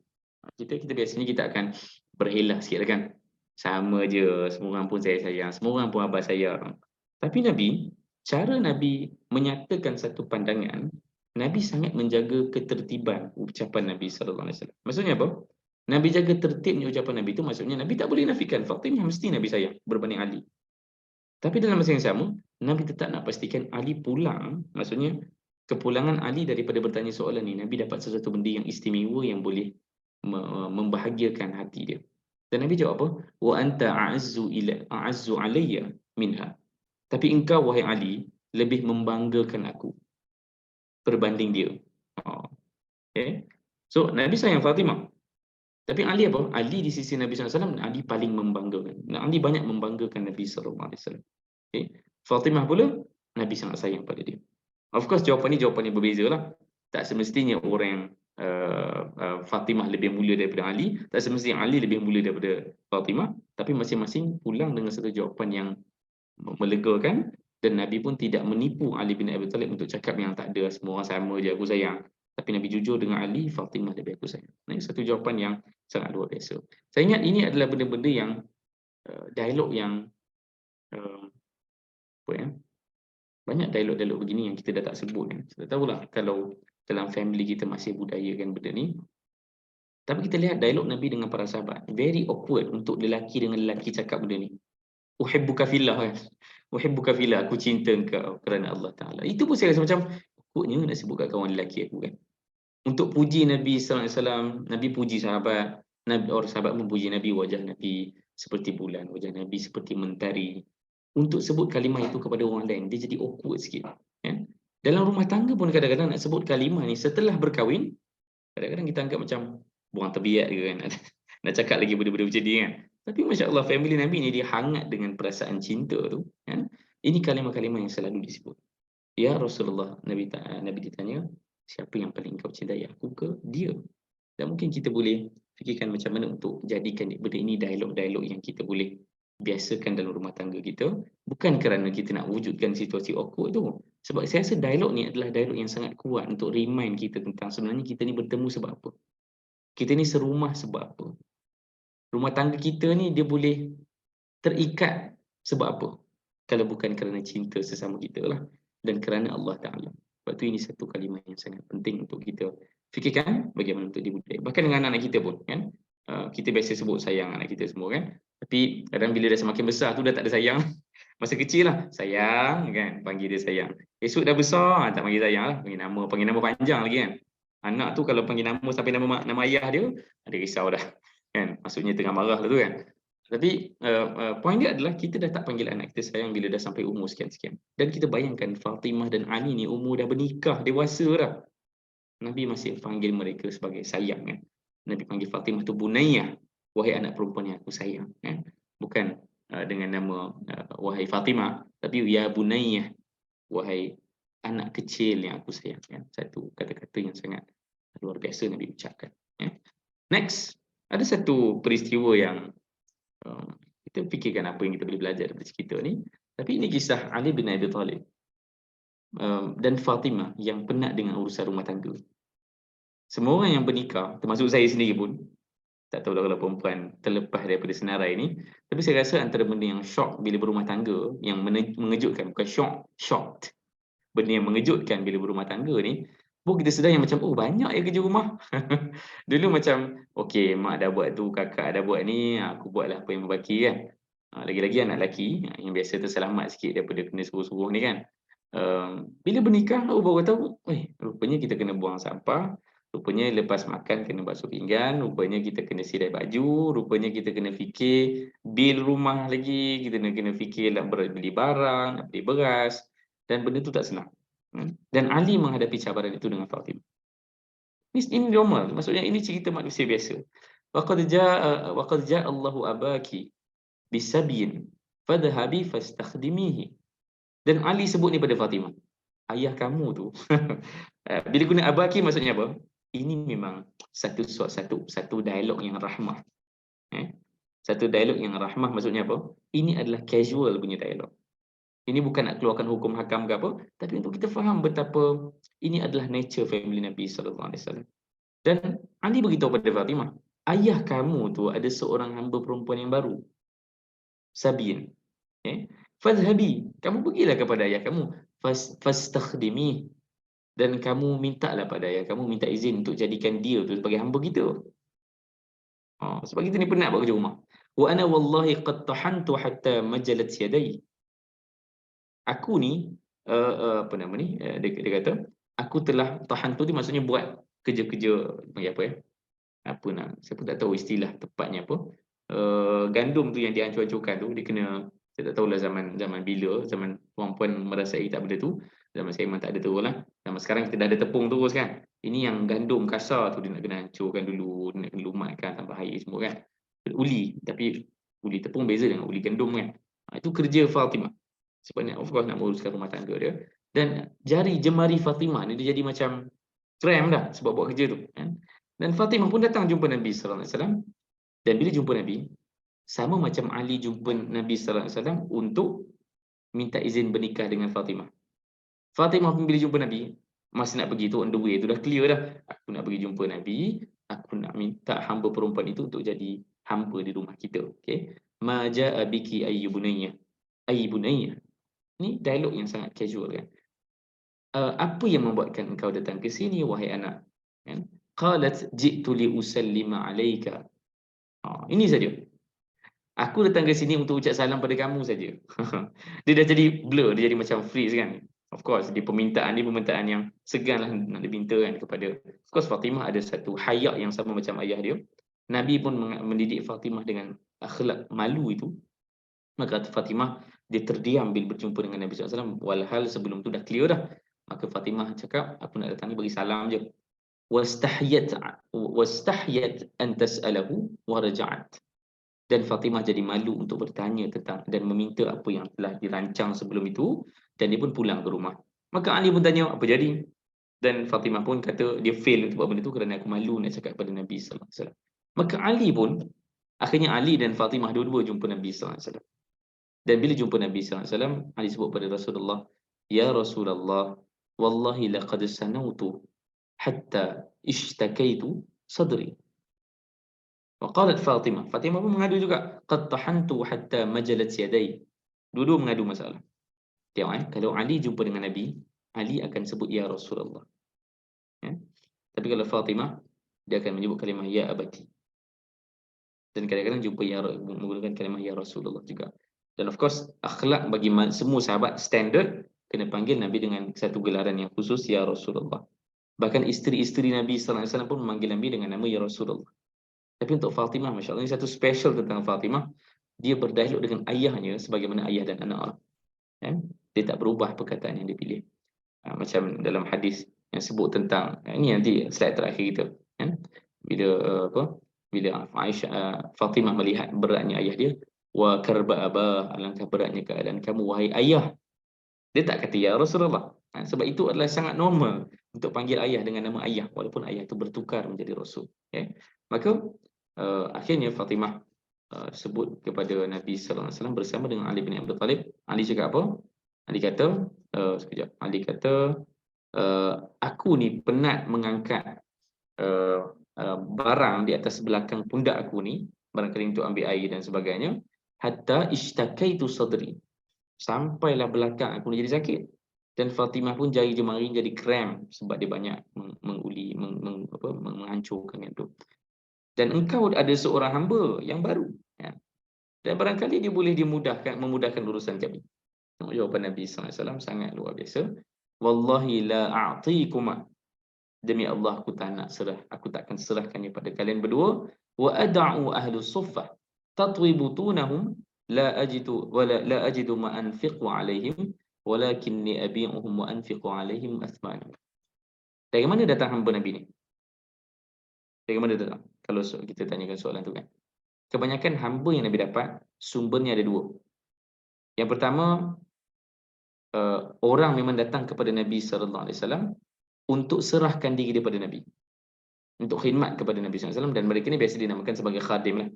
kita biasanya kita akan berhelah sikit kan. Sama je, semua orang pun saya sayang, semua orang pun abang sayang. Tapi Nabi, cara Nabi menyatakan satu pandangan, Nabi sangat menjaga ketertiban ucapan Nabi sallallahu alaihi wasallam. Maksudnya apa? Nabi jaga tertibnya ucapan Nabi itu, maksudnya Nabi tak boleh nafikan Fatimah mesti Nabi sayang berbanding Ali. Tapi dalam masa yang sama, Nabi tetap nak pastikan Ali pulang, maksudnya kepulangan Ali daripada bertanya soalan ni, Nabi dapat sesuatu benda yang istimewa yang boleh membahagiakan hati dia. Dan Nabi jawab apa? Wa anta a'azzu alayya minha. Tapi engkau wahai Ali lebih membanggakan aku berbanding dia. Okay. So Nabi sayang Fatimah. Tapi Ali apa? Ali di sisi Nabi SAW, Ali paling membanggakan. Ali banyak membanggakan Nabi SAW. Okay. Fatimah pula, Nabi sangat sayang pada dia. Of course jawapan ni berbeza lah. Tak semestinya orang Fatimah lebih mulia daripada Ali, tak semestinya Ali lebih mulia daripada Fatimah, tapi masing-masing pulang dengan satu jawapan yang melegakan, dan Nabi pun tidak menipu Ali bin Abi Thalib untuk cakap yang tak ada, semua orang sama je aku sayang. Tapi Nabi jujur dengan Ali, Fatimah lebih aku sayang. Ini satu jawapan yang sangat luar biasa. Saya ingat ini adalah benda-benda yang dialog yang apa ya? Banyak dialog-dialog begini yang kita dah tak sebut kan. Saya tahulah kalau dalam family kita masih budayakan benda ni. Tapi kita lihat dialog Nabi dengan para sahabat, very awkward untuk lelaki dengan lelaki cakap benda ni. Uhibbuka fillah kan. Uhibbuka fillah, aku cinta engkau kerana Allah Taala. Itu pun saya rasa macam awkwardnya nak sebut kat kawan lelaki aku kan. Untuk puji Nabi sallallahu alaihi wasallam, Nabi puji sahabat, Nabi orang sahabat memuji Nabi, wajah Nabi seperti bulan, wajah Nabi seperti mentari. Untuk sebut kalimah itu kepada orang lain, dia jadi awkward sikit. Ya? Dalam rumah tangga pun kadang-kadang nak sebut kalimah ni setelah berkahwin, kadang-kadang kita anggap macam buang terbiat ke kan. Nak cakap lagi benda-benda macam ni kan. Tapi Masya Allah, family Nabi ni dia hangat dengan perasaan cinta tu. Kan? Ini kalimah-kalimah yang selalu disebut. Ya Rasulullah, Nabi ditanya, siapa yang paling kau cintai, aku ke dia? Dan mungkin kita boleh fikirkan macam mana untuk jadikan benda ini dialog-dialog yang kita boleh biasakan dalam rumah tangga kita, bukan kerana kita nak wujudkan situasi awkward tu. Sebab saya rasa dialog ni adalah dialog yang sangat kuat untuk remind kita tentang sebenarnya kita ni bertemu sebab apa. Kita ni serumah sebab apa. Rumah tangga kita ni dia boleh terikat sebab apa. Kalau bukan kerana cinta sesama kita lah. Dan kerana Allah Ta'ala. Sebab tu ini satu kalimah yang sangat penting untuk kita fikirkan bagaimana untuk dibudayai. Bahkan dengan anak-anak kita pun kan. Kita biasa sebut sayang anak kita semua kan. Tapi kadang bila dah semakin besar tu dah tak ada sayang. Masa kecil lah sayang kan, panggil dia sayang. Esok dah besar tak panggil sayang lah, panggil nama panjang lagi kan. Anak tu kalau panggil nama sampai nama ayah dia, ada risau dah kan. Maksudnya tengah marah lah tu kan. Tapi poin dia adalah kita dah tak panggil anak kita sayang bila dah sampai umur sekian-sekian. Dan kita bayangkan Fatimah dan Ali ni umur dah bernikah, dewasa dah. Nabi masih panggil mereka sebagai sayang kan. Nabi panggil Fatimah tu Bunayyah, wahai anak perempuan yang aku sayang kan. Bukan dengan nama wahai Fatimah, tapi ya Bunayyah, wahai anak kecil yang aku sayang kan. Satu kata-kata yang sangat luar biasa Nabi ucapkan ya. Next, ada satu peristiwa yang kita fikirkan apa yang kita boleh belajar dari cerita ni. Tapi ini kisah Ali bin Abi Thalib dan Fatimah yang penat dengan urusan rumah tangga. Semua orang yang bernikah, termasuk saya sendiri pun, tak tahu kalau perempuan terlepas daripada senarai ni, tapi saya rasa antara benda yang shock bila berumah tangga, yang mengejutkan, bukan shocked. Benda yang mengejutkan bila berumah tangga ni, pun kita sedar yang macam, oh banyak ya kerja rumah. Dulu macam, okey mak dah buat tu, kakak dah buat ni, aku buatlah apa yang berbaki kan. Lagi-lagi anak lelaki, yang biasa terselamat sikit daripada kena suruh-suruh ni kan. Bila bernikah, baru tahu, rupanya kita kena buang sampah, rupanya lepas makan kena basuh pinggan, rupanya kita kena sidai baju, rupanya kita kena fikir bil rumah lagi, kita kena fikir nak beli barang, nak beli beras, dan benda tu tak senang. Dan Ali menghadapi cabaran itu dengan Fatimah. Ini normal, maksudnya ini cerita manusia biasa. Waqad ja'a Allahu abaki bisabyin fadhhabi fastakhdimihi. Dan Ali sebut ni pada Fatimah. Ayah kamu tu. Bila guna abaki maksudnya apa? Ini memang satu dialog yang rahmah. Satu dialog yang rahmah maksudnya apa? Ini adalah casual punya dialog. Ini bukan nak keluarkan hukum hakam ke apa, tapi untuk kita faham betapa ini adalah nature family Nabi sallallahu alaihi wasallam. Dan Ali beritahu pada Fatimah, ayah kamu tu ada seorang hamba perempuan yang baru. Sabin. Fadhhabi, kamu pergilah kepada ayah kamu, fastakhdimi, dan kamu mintalah pada ayah kamu, minta izin untuk jadikan dia tu sebagai hamba kita. Sebab kita ni penat buat kerja rumah. Wa ana wallahi qad tahantu hatta majalat yadai. Aku ni apa nama ni, dia kata aku telah tahantu ni maksudnya buat kerja-kerja apa ya? Apa nak, saya pun tak tahu istilah tepatnya apa. gandum tu yang dihancur-hancurkan tu, dia kena, saya tak tahulah zaman bila, zaman puan-puan merasai tak benda tu, zaman saya memang tak ada terus lah. Zaman sekarang kita dah ada tepung terus kan. Ini yang gandum kasar tu dia nak kena hancurkan dulu, dia nak kena lumatkan tambah air semua kan. Uli, tapi uli tepung beza dengan uli gandum kan. Itu kerja Fatimah. Sebabnya of course nak menguruskan rumah tangga dia. Dan jari jemari Fatimah ni dia jadi macam krem dah sebab buat kerja tu kan. Dan Fatimah pun datang jumpa Nabi sallallahu alaihi wasallam, dan bila jumpa Nabi, sama macam Ali jumpa Nabi sallallahu alaihi wasallam untuk minta izin bernikah dengan Fatimah. Fatimah pun bila jumpa Nabi, masih nak pergi tu, on the way tu dah clear dah. Aku nak pergi jumpa Nabi, aku nak minta hamba perempuan itu untuk jadi hamba di rumah kita. Okey. Ma jaa biki ayyu bunayya. Ayyu bunayya. Ni dialog yang sangat casual kan. Apa yang membuatkan engkau datang ke sini wahai anak? Kan? Qalat ji'tu li usallima alayka. Ini saja. Aku datang ke sini untuk ucap salam pada kamu saja. Dia dah jadi blur, dia jadi macam freeze kan. Of course, permintaan yang segan lah nak diminta kan kepada. Of course, Fatimah ada satu hayak yang sama macam ayah dia. Nabi pun mendidik Fatimah dengan akhlak malu itu. Maka Fatimah, dia terdiam bila berjumpa dengan Nabi SAW. Walhal sebelum tu dah clear dah. Maka Fatimah cakap, aku nak datang ni bagi salam je. Wastahyat an tas'alahu wa raja'at. Dan Fatimah jadi malu untuk bertanya tentang dan meminta apa yang telah dirancang sebelum itu, dan dia pun pulang ke rumah. Maka Ali pun tanya, apa jadi? Dan Fatimah pun kata dia fail untuk buat benda tu kerana aku malu nak cakap pada Nabi sallallahu alaihi wasallam. Maka Ali pun, akhirnya Ali dan Fatimah dua-dua jumpa Nabi sallallahu alaihi wasallam. Dan bila jumpa Nabi sallallahu alaihi wasallam, Ali sebut pada Rasulullah, ya Rasulullah, wallahi laqad sanautu hatta ishtakaitu sadri. Waqalat Fatimah. Fatimah pun mengadu juga. Qad tahantu hatta majalat yadai. Dua-dua mengadu masalah. Tengok kalau Ali jumpa dengan Nabi, Ali akan sebut ya Rasulullah. Ya? Tapi kalau Fatimah, dia akan menyebut kalimah ya abati. Dan kadang-kadang jumpa menggunakan kalimah ya Rasulullah juga. Dan of course, akhlak bagi semua sahabat standard kena panggil Nabi dengan satu gelaran yang khusus ya Rasulullah. Bahkan isteri-isteri Nabi sallallahu alaihi wasallam pun memanggil Nabi dengan nama ya Rasulullah. Tapi untuk Fatimah, Masya Allah, ini satu special tentang Fatimah. Dia berdialog dengan ayahnya sebagaimana ayah dan anak. Kan? Dia tak berubah perkataan yang dia pilih. Macam dalam hadis yang sebut tentang, ini nanti slide terakhir kita. Kan? Bila Aisyah, Fatimah melihat beratnya ayah dia, wa karba abah, alangkah beratnya keadaan kamu, wahai ayah. Dia tak kata ya Rasulullah. Sebab itu adalah sangat normal untuk panggil ayah dengan nama ayah, walaupun ayah itu bertukar menjadi Rasul. Okay? Maka akhirnya Fatimah sebut kepada Nabi sallallahu alaihi wasallam bersama dengan Ali bin Abi Thalib. Ali cakap apa? Ali kata, sekejap. Ali kata, aku ni penat mengangkat barang di atas belakang pundak aku ni, barangkali untuk ambil air dan sebagainya, hatta ishtakaitu sadri. Sampailah belakang aku ni jadi sakit. Dan Fatimah pun jari jemari jadi krem sebab dia banyak menghancurkan itu. Dan engkau ada seorang hamba yang baru, ya. Dan barangkali dia boleh memudahkan urusan kami. Jawapan Nabi SAW sangat luar biasa. Wallahi la a'tikuma. Demi Allah aku tak nak serah, aku takkan serahkannya pada kalian berdua. Wa ad'u ahlu suffah tatwi butunahum la ajidu ma anfiqu alaihim walakinni abi'uhum wa anfiqu alaihim athmanahum. Dari mana datang hamba Nabi ni? Dari mana datang? Kalau kita tanyakan soalan tu kan. Kebanyakan hamba yang Nabi dapat, sumbernya ada dua. Yang pertama, orang memang datang kepada Nabi sallallahu alaihi wasallam untuk serahkan diri daripada Nabi. Untuk khidmat kepada Nabi sallallahu alaihi wasallam, dan mereka ni biasa dinamakan sebagai khadim lah.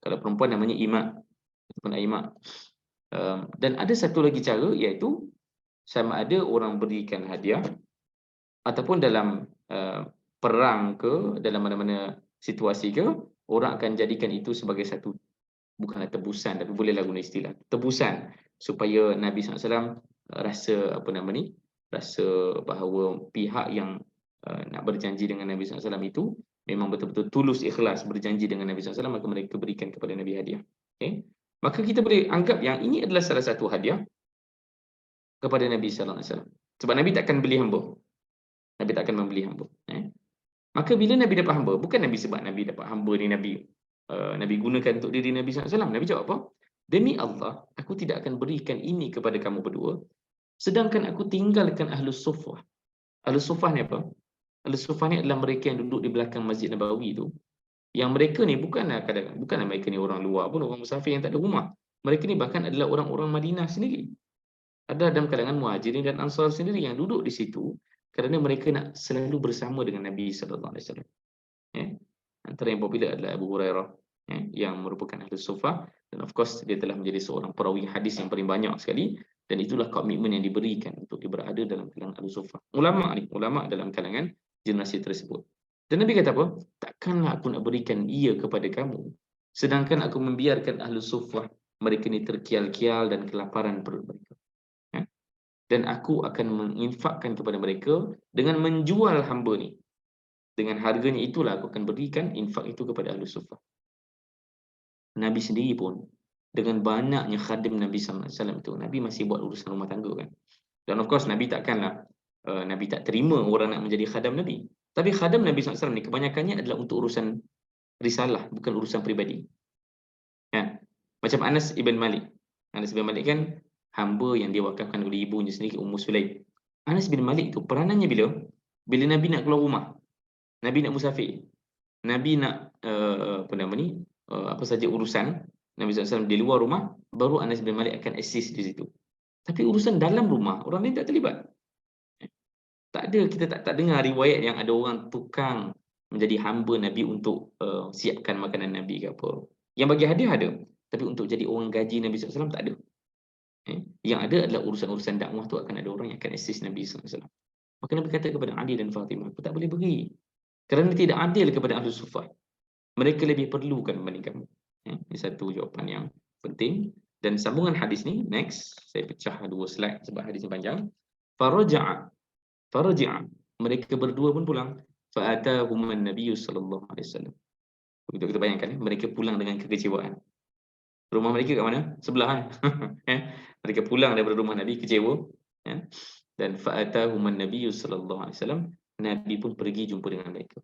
Kalau perempuan namanya ima ataupun aima. Dan ada satu lagi cara, iaitu sama ada orang berikan hadiah ataupun dalam perang ke, dalam mana-mana situasi ke, orang akan jadikan itu sebagai satu, bukanlah tebusan, tapi bolehlah guna istilah tebusan, supaya Nabi SAW rasa rasa bahawa pihak yang nak berjanji dengan Nabi SAW itu memang betul-betul tulus ikhlas berjanji dengan Nabi SAW, maka mereka berikan kepada Nabi hadiah. Okay? Maka kita boleh anggap yang ini adalah salah satu hadiah kepada Nabi SAW. Sebab Nabi takkan beli hamba. Nabi takkan membeli hamba. Maka bila Nabi dapat hamba, bukan Nabi sebab Nabi dapat hamba ni Nabi Nabi gunakan untuk diri Nabi SAW. Nabi jawab apa? Demi Allah, aku tidak akan berikan ini kepada kamu berdua, sedangkan aku tinggalkan Ahlus Suffah. Ahlus Suffah ni apa? Ahlus Suffah ni adalah mereka yang duduk di belakang Masjid Nabawi tu. Yang mereka ni bukanlah mereka ni orang luar pun, orang musafir yang tak ada rumah. Mereka ni bahkan adalah orang-orang Madinah sendiri. Ada dalam kalangan Muhajirin dan Ansar sendiri yang duduk di situ kerana mereka nak selalu bersama dengan Nabi sallallahu alaihi wasallam. Ya. Antara yang popular adalah Abu Hurairah, ya, yang merupakan ahli Sufah, dan of course dia telah menjadi seorang perawi hadis yang paling banyak sekali, dan itulah komitmen yang diberikan untuk dia berada dalam kalangan ahli Sufah. Ulama dalam kalangan generasi tersebut. Dan Nabi kata apa? Takkanlah aku nak berikan ia kepada kamu, sedangkan aku membiarkan ahli Sufah mereka ni terkial-kial dan kelaparan perut mereka. Ya. Dan aku akan menginfakkan kepada mereka dengan menjual hamba ni. Dengan harganya itulah aku akan berikan infak itu kepada ahli Suffah. Nabi sendiri pun dengan banyaknya khadim Nabi sallallahu alaihi wasallam itu, Nabi masih buat urusan rumah tangga kan. Dan of course Nabi takkanlah Nabi tak terima orang nak menjadi khadam Nabi. Tapi khadam Nabi sallallahu alaihi wasallam ni kebanyakannya adalah untuk urusan risalah, bukan urusan peribadi. Kan? Macam Anas ibn Malik. Anas ibn Malik kan hamba yang dia wakafkan oleh ibunya sendiri, Ummu Sulaim. Anas bin Malik itu peranannya bila Nabi nak keluar rumah, Nabi nak musafir, Nabi nak apa saja urusan Nabi SAW di luar rumah, baru Anas bin Malik akan assist di situ. Tapi urusan dalam rumah, orang lain tak terlibat. Tak ada, kita tak dengar riwayat yang ada orang tukang menjadi hamba Nabi untuk siapkan makanan Nabi ke apa. Yang bagi hadiah ada, tapi untuk jadi orang gaji Nabi SAW tak ada. Yang ada adalah urusan-urusan dakwah tu akan ada orang yang akan assist Nabi SAW. Maka Nabi kata kepada Ali dan Fatimah, aku tak boleh beri. Kerana tidak adil kepada ahli Suffah. Mereka lebih perlukan berbanding kamu. Ini satu jawapan yang penting. Dan sambungan hadis ni, next, saya pecah 2 slide sebab hadis ni panjang. Faraja'a. Mereka berdua pun pulang. Fa'atahuman Nabi sallallahu alaihi wasallam. Begitu kita bayangkan, mereka pulang dengan kekecewaan. Rumah mereka kat mana? Sebelah kan. Mereka pulang daripada rumah Nabi, kecewa. Dan fa'atahuman Nabi sallallahu alaihi wasallam. Nabi pun pergi jumpa dengan mereka.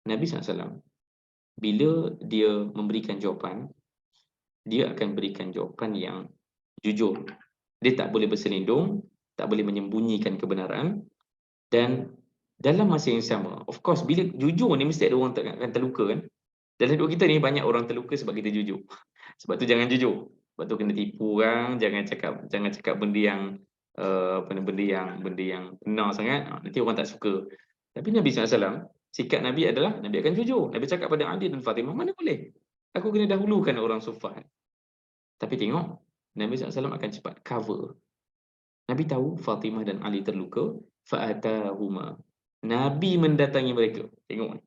Nabi SAW, bila dia memberikan jawapan, dia akan berikan jawapan yang jujur. Dia tak boleh berselindung, tak boleh menyembunyikan kebenaran. Dan dalam masa yang sama, of course, bila jujur ni mesti ada orang akan terluka kan. Dalam hidup kita ni banyak orang terluka sebab kita jujur. Sebab tu jangan jujur. Sebab tu kena tipu orang, jangan cakap benda yang benda yang benar sangat, nanti orang tak suka. Tapi Nabi SAW, sikap Nabi adalah Nabi akan jujur. Nabi cakap pada Ali dan Fatimah, mana boleh, aku kena dahulukan orang Suffah. Tapi tengok, Nabi SAW akan cepat cover. Nabi tahu Fatimah dan Ali terluka, fa'atahuma. Nabi mendatangi mereka. Tengok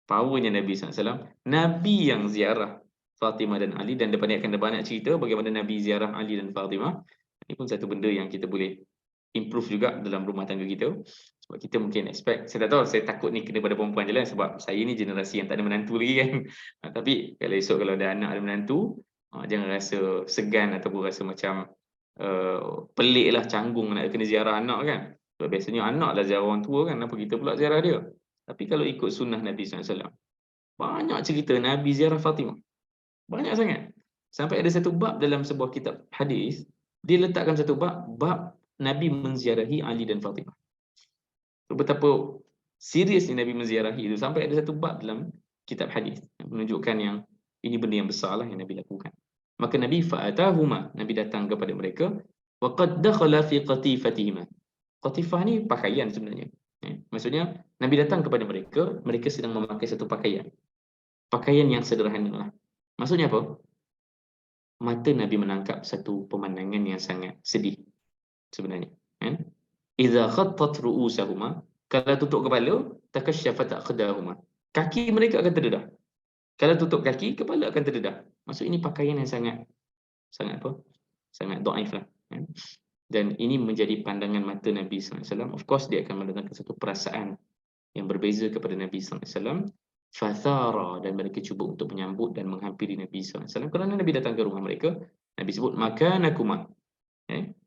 powernya Nabi SAW. Nabi yang ziarah Fatimah dan Ali, dan depan ni akan ada banyak cerita bagaimana Nabi ziarah Ali dan Fatimah. Ini pun satu benda yang kita boleh improve juga dalam rumah tangga kita. Sebab kita mungkin expect, saya tak tahu, saya takut ni kena pada perempuan je lah, sebab saya ni generasi yang tak ada menantu lagi kan. Tapi kalau esok kalau ada anak ada menantu, jangan rasa segan ataupun rasa macam pelik lah, canggung nak kena ziarah anak kan. Sebab biasanya anak lah ziarah orang tua kan, kenapa kita pula ziarah dia. Tapi kalau ikut sunnah Nabi SAW, banyak cerita Nabi ziarah Fatimah. Banyak sangat. Sampai ada satu bab dalam sebuah kitab hadis, dia letakkan satu bab Nabi menziarahi Ali dan Fatimah. So, betapa serius Nabi menziarahi itu, sampai ada satu bab dalam kitab hadis yang menunjukkan yang ini benda yang besar lah yang Nabi lakukan. Maka Nabi fa'atahuma, Nabi datang kepada mereka, wa qad dakhala fi qatifatihima. Qatifah ni pakaian sebenarnya. Maksudnya Nabi datang kepada mereka, mereka sedang memakai satu pakaian. Pakaian yang sederhana lah. Maksudnya apa? Mata Nabi menangkap satu pemandangan yang sangat sedih sebenarnya. Idza khattat ru'usahuma, kalau tutup kepala, takashshafat aqdahuma. Kaki mereka akan terdedah. Kalau tutup kaki, kepala akan terdedah. Maksud ini pakaian yang sangat apa? Sangat dhaif lah. Dan ini menjadi pandangan mata Nabi SAW. Of course dia akan mendatangkan satu perasaan yang berbeza kepada Nabi SAW. Fathara, dan mereka cuba untuk menyambut dan menghampiri Nabi SAW. Kerana Nabi datang ke rumah mereka, Nabi sebut makanakuma.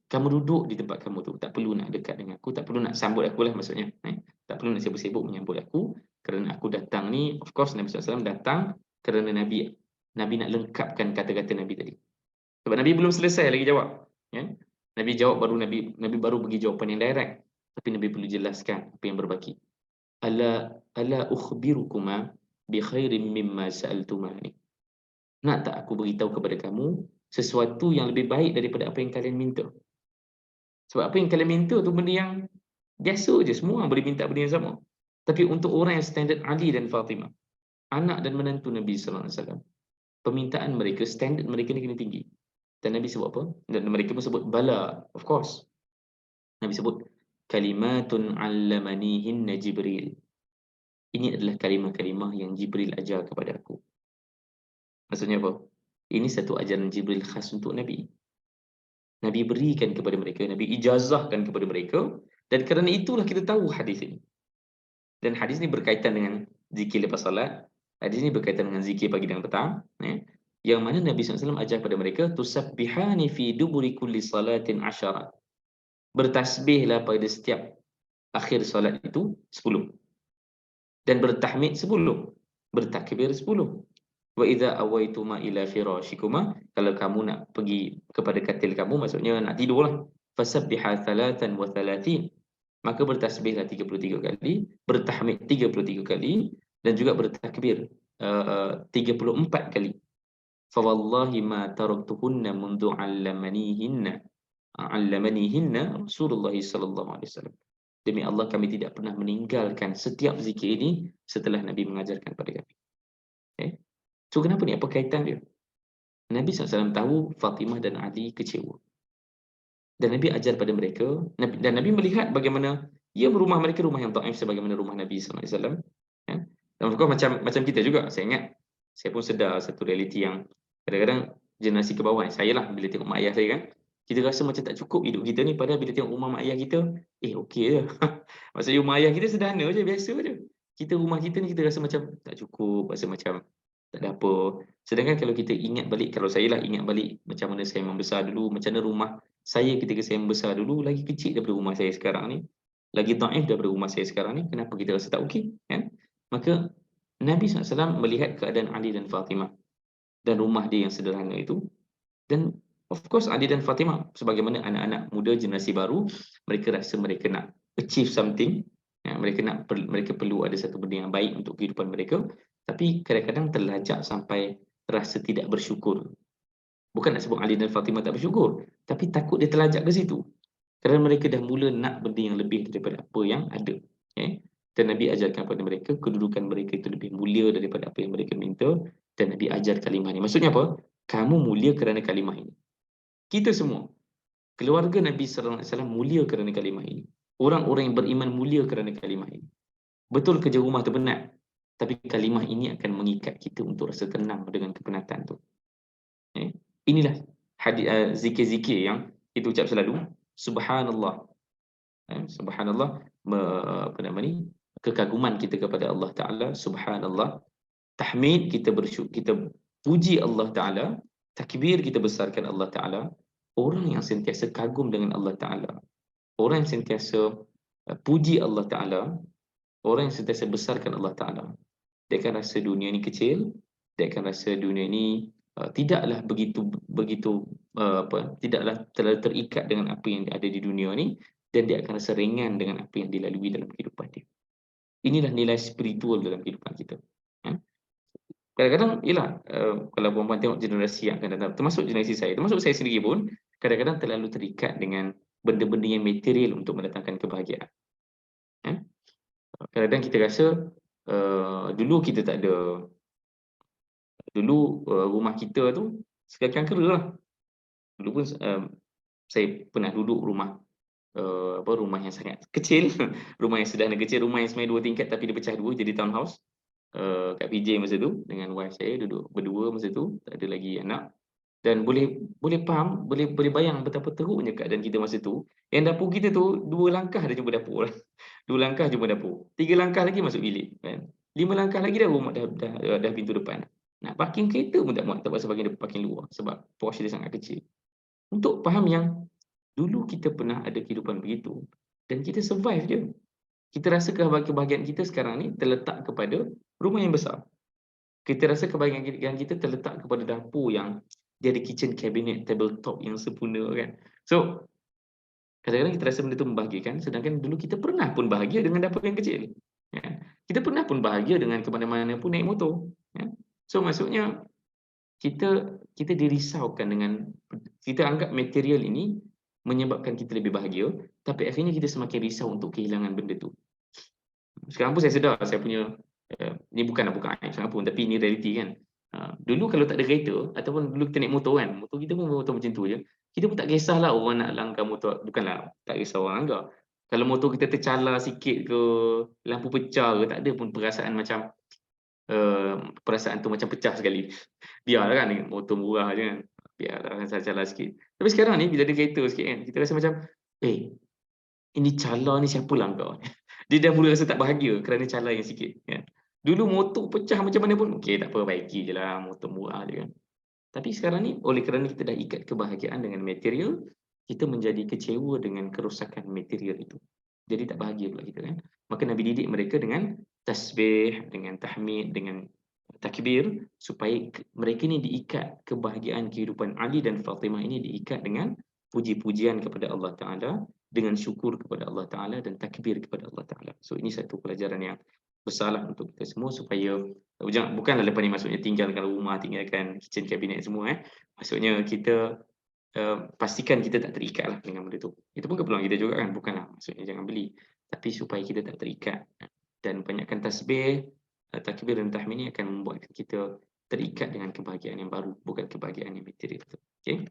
Kamu duduk di tempat kamu tu, tak perlu nak dekat dengan aku, tak perlu nak sambut aku lah maksudnya. Tak perlu nak sibuk-sibuk menyambut aku, kerana aku datang ni, of course Nabi SAW datang Kerana Nabi nak lengkapkan kata-kata Nabi tadi. Sebab Nabi belum selesai lagi jawab. Ya? Nabi jawab Nabi baru bagi jawapan yang direct. Tapi Nabi perlu jelaskan apa yang berbaki. Ala ukhbirukuma bi khairin mimma sa'altumani. Nak tak aku beritahu kepada kamu sesuatu yang lebih baik daripada apa yang kalian minta? Sebab apa yang kalian minta tu benda yang biasa je, semua boleh minta benda yang sama. Tapi untuk orang yang standard Ali dan Fatimah, anak dan menantu Nabi sallallahu alaihi wasallam, permintaan mereka, standard mereka ni kena tinggi. Dan Nabi sebut apa? Dan mereka pun sebut bala, of course. Nabi sebut kalimatun 'allamanihinna Jibril. Ini adalah kalimah-kalimah yang Jibril ajar kepada aku. Maksudnya apa? Ini satu ajaran Jibril khas untuk Nabi. Nabi berikan kepada mereka, Nabi ijazahkan kepada mereka, dan kerana itulah kita tahu hadis ini. Dan hadis ini berkaitan dengan zikir lepas salat, hadis ini berkaitan dengan zikir pagi dan petang, ya. Yang mana Nabi SAW ajar kepada mereka, tusabbihani fi duburi kulli salatin asyarat. Bertasbihlah pada setiap akhir salat itu 10. Dan bertahmid 10. Bertakbir 10. Wa idza awaituma ila firashikuma, kalau kamu nak pergi kepada katil kamu, maksudnya nak tidurlah, fasabbiha 33, maka bertasbihlah 33 kali, bertahmid 33 kali, dan juga bertakbir 34 kali. Fa wallahi ma taraktuhunna mundu 'allamanihinna Rasulullah sallallahu alaihi wasallam. Demi Allah, kami tidak pernah meninggalkan setiap zikir ini setelah Nabi mengajarkan kepada kami. Okay? So kenapa ni? Apa kaitan dia? Nabi SAW tahu Fatimah dan Ali kecewa. Dan Nabi ajar pada mereka, dan Nabi melihat bagaimana rumah mereka rumah yang taif sebagaimana rumah Nabi SAW. Ya? Dan of course, macam kita juga. Saya ingat, saya pun sedar satu realiti yang kadang-kadang generasi ke bawah, saya lah bila tengok mak ayah saya kan, kita rasa macam tak cukup hidup kita ni, padahal bila tengok rumah mak ayah kita, okey je. Maksudnya rumah ayah kita sederhana je, biasa je. Rumah kita ni kita rasa macam tak cukup, rasa macam tak ada apa. Sedangkan kalau kita ingat balik, kalau saya lah ingat balik macam mana saya membesar dulu, macam mana rumah saya ketika saya membesar dulu, lagi kecil daripada rumah saya sekarang ni, lagi taif daripada rumah saya sekarang ni, kenapa kita rasa tak okey? Kan? Maka Nabi SAW melihat keadaan Ali dan Fatimah dan rumah dia yang sederhana itu, dan of course Ali dan Fatimah sebagaimana anak-anak muda generasi baru, mereka rasa mereka nak achieve something, ya, mereka perlu ada satu benda yang baik untuk kehidupan mereka, tapi kadang-kadang terlajak sampai rasa tidak bersyukur. Bukan nak sebut Ali dan Fatimah tak bersyukur, tapi takut dia terlajak ke situ. Kerana mereka dah mula nak benda yang lebih daripada apa yang ada. Okay? Dan Nabi ajarkan kepada mereka, kedudukan mereka itu lebih mulia daripada apa yang mereka minta, dan Nabi ajar kalimah ini. Maksudnya apa? Kamu mulia kerana kalimah ini. Kita semua, keluarga Nabi SAW mulia kerana kalimah ini. Orang-orang yang beriman mulia kerana kalimah ini. Betul kerja rumah tu penat, tapi kalimah ini akan mengikat kita untuk rasa tenang dengan kepenatan tu. Okay? Inilah zikir-zikir yang kita ucap selalu. Subhanallah. Subhanallah, kekaguman kita kepada Allah Ta'ala. Subhanallah. Tahmid, kita puji Allah Ta'ala. Takbir, kita besarkan Allah Ta'ala. Orang yang sentiasa kagum dengan Allah Ta'ala, orang yang sentiasa puji Allah Ta'ala, orang yang sentiasa besarkan Allah Ta'ala, dia akan rasa dunia ni kecil, dia akan rasa dunia ni tidaklah tidaklah terlalu terikat dengan apa yang ada di dunia ni, dan dia akan rasa ringan dengan apa yang dilalui dalam kehidupan dia. Inilah nilai spiritual dalam kehidupan kita. Kadang-kadang, kalau perempuan tengok generasi yang akan datang, termasuk generasi saya, termasuk saya sendiri pun, kadang-kadang terlalu terikat dengan benda-benda yang material untuk mendatangkan kebahagiaan. Kadang-kadang kita rasa, dulu kita tak ada, rumah kita tu sekalian kera lah. Dulu pun saya pernah duduk rumah yang sangat kecil, rumah yang sederhana kecil, rumah yang sebenarnya 2 tingkat tapi dia pecah 2 jadi townhouse. Kat PJ masa tu dengan wife saya duduk berdua masa tu, tak ada lagi anak, dan boleh faham, boleh bayang betapa teruknya keadaan kita masa tu. Yang dapur kita tu 2 langkah dah jumpa dapur. 2 langkah jumpa dapur, 3 langkah lagi masuk bilik kan. 5 langkah lagi dah rumah dah pintu depan. Nak parking kereta pun tak muat, terpaksa parking luar sebab porch dia sangat kecil. Untuk faham yang dulu kita pernah ada kehidupan begitu dan kita survive je. Kita rasa kebahagiaan kita sekarang ni terletak kepada rumah yang besar. Kita rasa kebahagiaan kita terletak kepada dapur yang dia ada kitchen cabinet, tabletop yang sempurna kan. So, kadang-kadang kita rasa benda tu membahagiakan, sedangkan dulu kita pernah pun bahagia dengan dapur yang kecil. Ya. Kita pernah pun bahagia dengan ke mana-mana pun naik motor. Ya. So, maksudnya kita dirisaukan dengan, kita anggap material ini menyebabkan kita lebih bahagia, tapi akhirnya kita semakin risau untuk kehilangan benda tu. Sekarang pun saya sedar saya punya, ni bukanlah bukan aib sangat pun, tapi ini realiti kan. Dulu kalau tak ada kereta ataupun dulu kita naik motor kan, motor kita pun motor macam tu je, kita pun tak kisahlah orang nak langgar motor, bukanlah tak kisah orang langgar. Kalau motor kita tercalar sikit ke, lampu pecah ke, tak ada pun perasaan macam, perasaan tu macam pecah sekali. Biarlah kan motor murah je kan, biarlah calar sikit. Tapi sekarang ni bila ada kereta sikit kan, kita rasa macam, ini calar ni siapa langgar? Dia dah mula rasa tak bahagia kerana calar yang sikit kan. Dulu motor pecah macam mana pun, okey tak apa, baiki je lah, motor murah je kan. Tapi sekarang ni oleh kerana kita dah ikat kebahagiaan dengan material, kita menjadi kecewa dengan kerosakan material itu. Jadi tak bahagia pula kita kan. Maka Nabi didik mereka dengan tasbih, dengan tahmid, dengan takbir, supaya mereka ni diikat kebahagiaan kehidupan Ali dan Fatimah ini diikat dengan puji-pujian kepada Allah Ta'ala, dengan syukur kepada Allah Ta'ala dan takbir kepada Allah Ta'ala. So ini satu pelajaran yang besarlah untuk kita semua, supaya bukanlah lepas ni maksudnya tinggalkan rumah, tinggalkan kitchen cabinet semua. Maksudnya kita pastikan kita tak terikat lah dengan benda tu. Itu pun keperluan kita juga kan, bukanlah maksudnya jangan beli, tapi supaya kita tak terikat. Dan banyakkan tasbih, takbir dan tahmid ini akan membuat kita terikat dengan kebahagiaan yang baru, bukan kebahagiaan yang material. Okay?